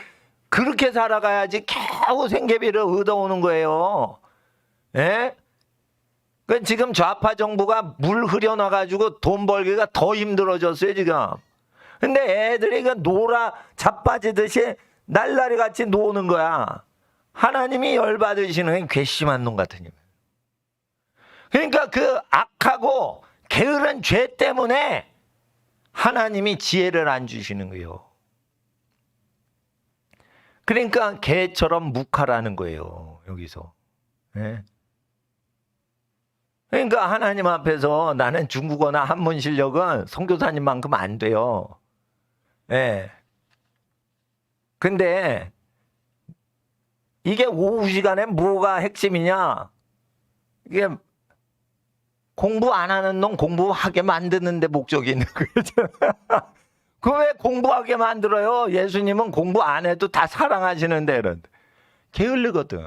Speaker 1: 그렇게 살아가야지 겨우 생계비를 얻어오는 거예요. 예? 그 지금 좌파 정부가 물 흐려놔가지고 돈 벌기가 더 힘들어졌어요 지금. 근데 애들이 그 놀아 자빠지듯이 날라리 같이 노는 거야. 하나님이 열받으시는 괘씸한 놈 같은 님. 그러니까 그 악하고 게으른 죄 때문에 하나님이 지혜를 안 주시는 거예요. 그러니까 개처럼 묵하라는 거예요. 여기서. 네. 그러니까 하나님 앞에서 나는 중국어나 한문 실력은 선교사님만큼 안 돼요. 네. 근데 이게 오후 시간에 뭐가 핵심이냐? 이게 공부 안 하는 놈 공부하게 만드는 데 목적이 있는 거죠. 그 왜 공부하게 만들어요? 예수님은 공부 안 해도 다 사랑하시는데 이런데. 게을르거든.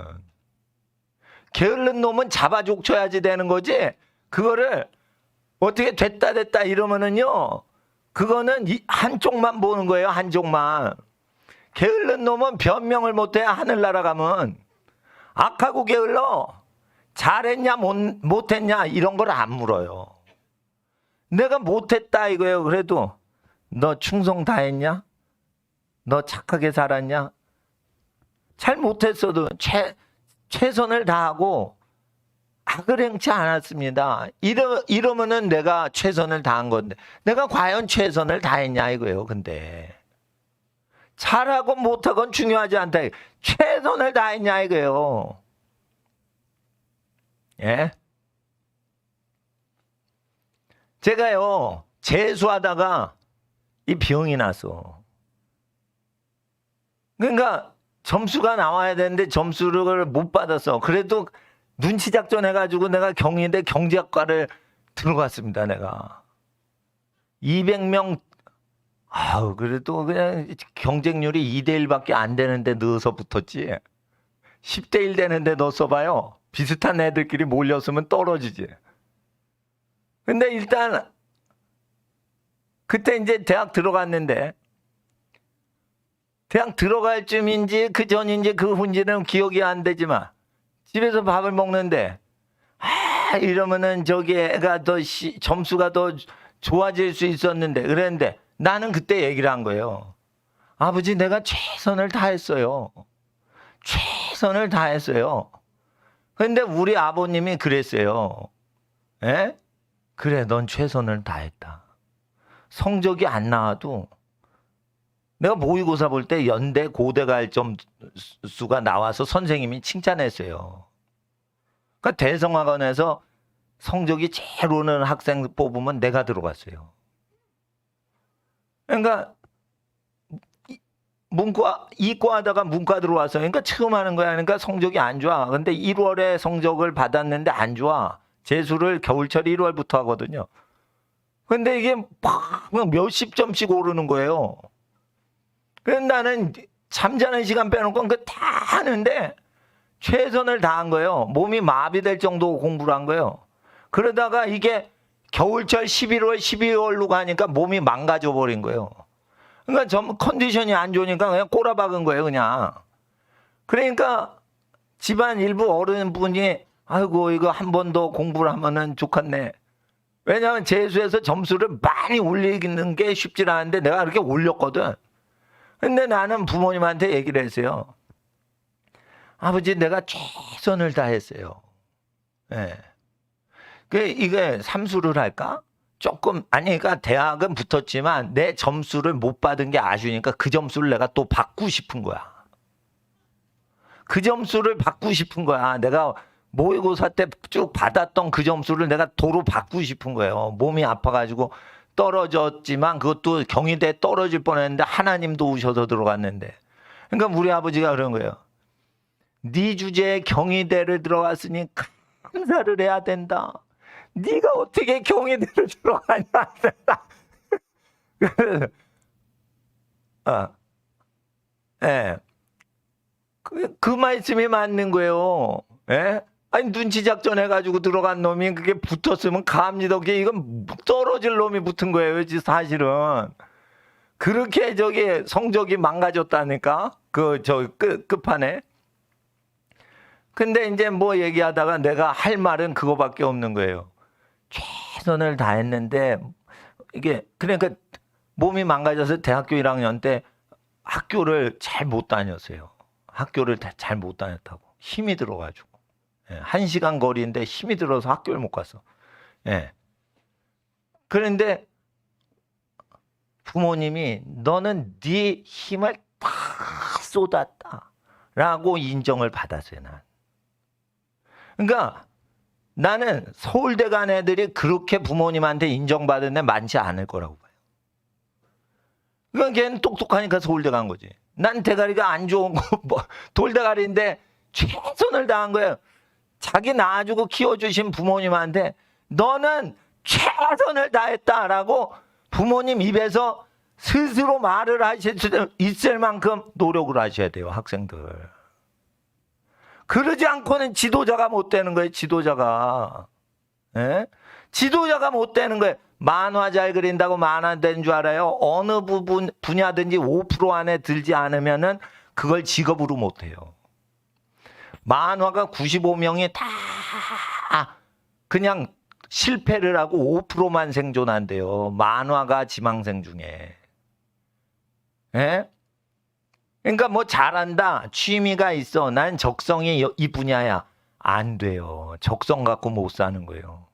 Speaker 1: 게을른 놈은 잡아 족쳐야지 되는 거지. 그거를 어떻게 됐다 이러면은요. 그거는 한쪽만 보는 거예요. 한쪽만. 게을른 놈은 변명을 못해. 하늘나라 가면. 악하고 게을러. 잘했냐 못했냐 이런 걸 안 물어요. 내가 못했다 이거예요. 그래도 너 충성 다했냐? 너 착하게 살았냐? 잘 못했어도 최선을 다하고 악을 행치 않았습니다. 이러면은 내가 최선을 다한 건데 내가 과연 최선을 다했냐 이거예요. 근데 잘하고 못하건 중요하지 않다. 최선을 다했냐 이거예요. 예? 제가요 재수하다가 이 병이 났어. 그러니까 점수가 나와야 되는데 점수를 못 받았어. 그래도 눈치 작전 해가지고 내가 경희대 경제학과를 들어갔습니다. 내가 200명 그래도 그냥 경쟁률이 2대1밖에 안 되는데 넣어서 붙었지. 10대1 되는데 넣었어봐요. 비슷한 애들끼리 몰렸으면 떨어지지. 근데 일단 그때 이제 대학 들어갔는데 대학 들어갈 쯤인지 그 전인지 그 후인지는 기억이 안 되지만 집에서 밥을 먹는데 이러면은 저기 애가 더 점수가 더 좋아질 수 있었는데 그랬는데 나는 그때 얘기를 한 거예요. 아버지 내가 최선을 다했어요. 최선을 다했어요. 근데 우리 아버님이 그랬어요. 에? 그래 넌 최선을 다했다. 성적이 안 나와도 내가 모의고사 볼 때 연대 고대 갈 점수가 나와서 선생님이 칭찬했어요. 그러니까 대성학원에서 성적이 제일 오는 학생 뽑으면 내가 들어갔어요. 그러니까 이과 하다가 문과 들어와서 그러니까 처음 하는 거야. 그러니까 성적이 안 좋아. 근데 1월에 성적을 받았는데 안 좋아. 재수를 겨울철 1월부터 하거든요. 근데 이게 막 몇십 점씩 오르는 거예요. 그래서 나는 잠자는 시간 빼놓고 그거 다 하는데 최선을 다한 거예요. 몸이 마비될 정도 공부를 한 거예요. 그러다가 이게 겨울철 11월, 12월로 가니까 몸이 망가져 버린 거예요. 그러니까 좀 컨디션이 안 좋으니까 그냥 꼬라박은 거예요, 그냥. 그러니까 집안 일부 어른분이 아이고 이거 한 번 더 공부를 하면은 좋겠네. 왜냐하면 재수해서 점수를 많이 올리는 게 쉽지 않은데 내가 그렇게 올렸거든. 근데 나는 부모님한테 얘기를 했어요. 아버지 내가 최선을 다했어요. 예. 이게 삼수를 할까? 조금 아니 그러니까 대학은 붙었지만 내 점수를 못 받은 게 아쉬우니까 그 점수를 내가 또 받고 싶은 거야. 그 점수를 받고 싶은 거야. 내가 모의고사 때 쭉 받았던 그 점수를 내가 도로 받고 싶은 거예요. 몸이 아파가지고 떨어졌지만 그것도 경희대에 떨어질 뻔했는데 하나님도 오셔서 들어갔는데. 그러니까 우리 아버지가 그런 거예요. 네 주제에 경희대를 들어갔으니 감사를 해야 된다. 네가 어떻게 경희대를 들어가냐. 예. 그 말씀이 맞는 거예요. 예? 아니 눈치 작전해가지고 들어간 놈이 그게 붙었으면 감리덕에 이건 떨어질 놈이 붙은 거예요. 사실은 그렇게 저기 성적이 망가졌다니까. 끝판에. 근데 이제 뭐 얘기하다가 내가 할 말은 그거밖에 없는 거예요. 최선을 다했는데 이게 그러니까 몸이 망가져서 대학교 1학년 때 학교를 잘 못 다녔어요. 학교를 잘 못 다녔다고. 힘이 들어가지고. 예, 1시간 거리인데 힘이 들어서 학교를 못 갔어. 예. 그런데 부모님이 너는 네 힘을 다 쏟았다. 라고 인정을 받았어요, 난. 그러니까 나는 서울대 간 애들이 그렇게 부모님한테 인정받은 애 많지 않을 거라고 봐요. 그러니까 걔는 똑똑하니까 서울대 간 거지. 난 대가리가 안 좋은 거, 뭐, 돌대가리인데 최선을 다한 거예요. 자기 낳아주고 키워주신 부모님한테 너는 최선을 다했다라고 부모님 입에서 스스로 말을 하실 수 있을 만큼 노력을 하셔야 돼요, 학생들. 그러지 않고는 지도자가 못 되는 거예요, 지도자가. 예? 지도자가 못 되는 거예요. 만화 잘 그린다고 만화 되는 줄 알아요? 어느 분야든지 5% 안에 들지 않으면은 그걸 직업으로 못 해요. 만화가 95명이 다 그냥 실패를 하고 5%만 생존한대요. 만화가 지망생 중에. 예? 그러니까 뭐 잘한다. 취미가 있어. 난 적성이 이 분야야. 안 돼요. 적성 갖고 못 사는 거예요.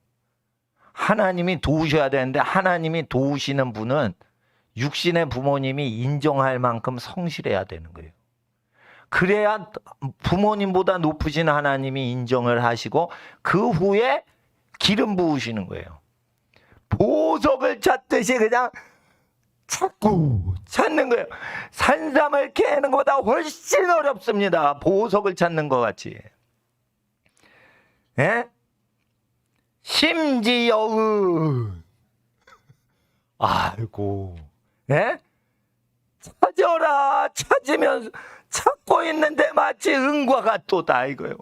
Speaker 1: 하나님이 도우셔야 되는데 하나님이 도우시는 분은 육신의 부모님이 인정할 만큼 성실해야 되는 거예요. 그래야 부모님보다 높으신 하나님이 인정을 하시고 그 후에 기름 부으시는 거예요. 보석을 찾듯이 그냥 찾는 거예요. 산삼을 캐는 것보다 훨씬 어렵습니다. 보석을 찾는 것 같이. 예? 심지어은 아이고, 예? 찾아라. 찾으면 찾고 있는데 마치 은과 같도다 이거예요.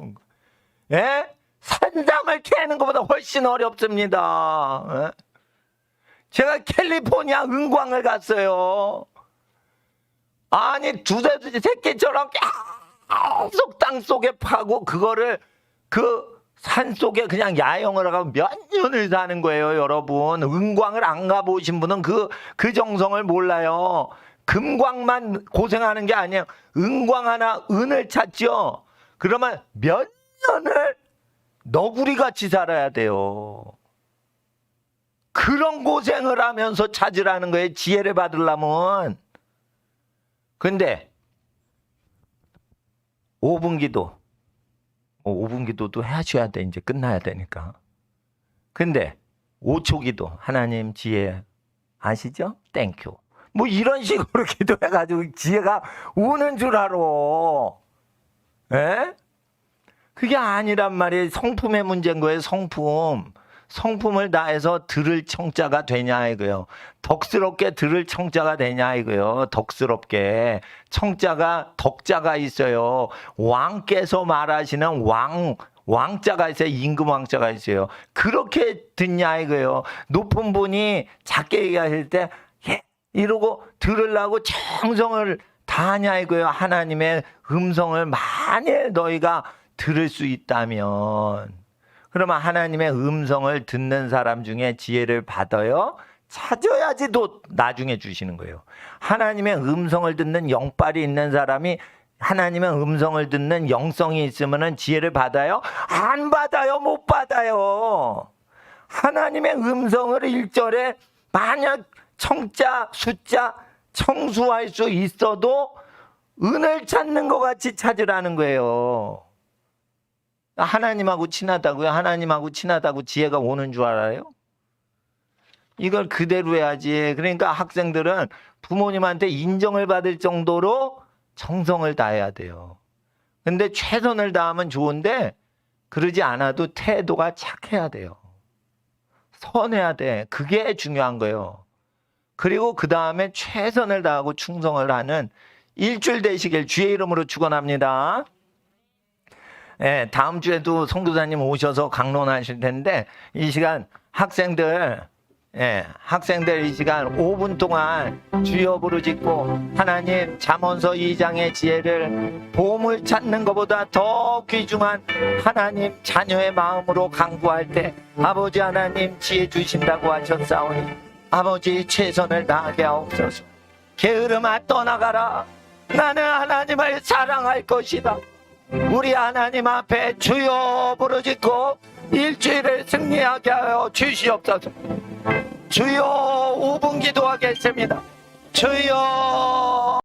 Speaker 1: 예? 산삼을 캐는 것보다 훨씬 어렵습니다. 예? 제가 캘리포니아 은광을 갔어요. 아니 두세 새끼처럼 계속 땅 속에 파고 그거를 그 산 속에 그냥 야영을 하고 몇 년을 사는 거예요, 여러분. 은광을 안 가보신 분은 그 정성을 몰라요. 금광만 고생하는 게 아니에요. 은광 하나, 은을 찾죠. 그러면 몇 년을 너구리같이 살아야 돼요. 그런 고생을 하면서 찾으라는 거예요, 지혜를 받으려면. 근데 5분 기도 5분 기도도 하셔야 돼. 이제 끝나야 되니까. 근데 5초 기도 하나님 지혜 아시죠? 땡큐. 뭐 이런 식으로 기도해가지고 지혜가 오는 줄 알아. 에? 그게 아니란 말이에요. 성품의 문제인 거예요. 성품. 성품을 다해서 들을 청자가 되냐 이거요. 덕스럽게 들을 청자가 되냐 이거요. 덕스럽게. 청자가 덕자가 있어요. 왕께서 말하시는 왕자가 있어요. 임금 왕자가 있어요. 그렇게 듣냐 이거요. 높은 분이 작게 얘기하실 때 이러고 들으려고 정성을 다하냐 이거요. 하나님의 음성을 만일 너희가 들을 수 있다면, 그러면 하나님의 음성을 듣는 사람 중에 지혜를 받아요. 찾아야지 또 나중에 주시는 거예요. 하나님의 음성을 듣는 영빨이 있는 사람이 하나님의 음성을 듣는 영성이 있으면 지혜를 받아요? 안 받아요. 못 받아요. 하나님의 음성을 1절에 만약 청자, 숫자, 청수할 수 있어도 은을 찾는 것 같이 찾으라는 거예요. 하나님하고 친하다고요? 하나님하고 친하다고 지혜가 오는 줄 알아요? 이걸 그대로 해야지. 그러니까 학생들은 부모님한테 인정을 받을 정도로 정성을 다해야 돼요. 근데 최선을 다하면 좋은데 그러지 않아도 태도가 착해야 돼요. 선해야 돼. 그게 중요한 거예요. 그리고 그 다음에 최선을 다하고 충성을 하는 일주일 되시길 주의 이름으로 축원합니다. 예, 다음 주에도 선교사님 오셔서 강론하실 텐데 이 시간 학생들 이 시간 5분 동안 주여 부르짖고 하나님 잠언서 2장의 지혜를 보물 찾는 것보다 더 귀중한 하나님 자녀의 마음으로 간구할 때 아버지 하나님 지혜 주신다고 하셨사오니 아버지 최선을 다하게 하옵소서. 게으름아 떠나가라. 나는 하나님을 사랑할 것이다. 우리 하나님 앞에 주여 부르짖고 일주일을 승리하게 하여 주시옵소서. 주여 5분 기도하겠습니다. 주여.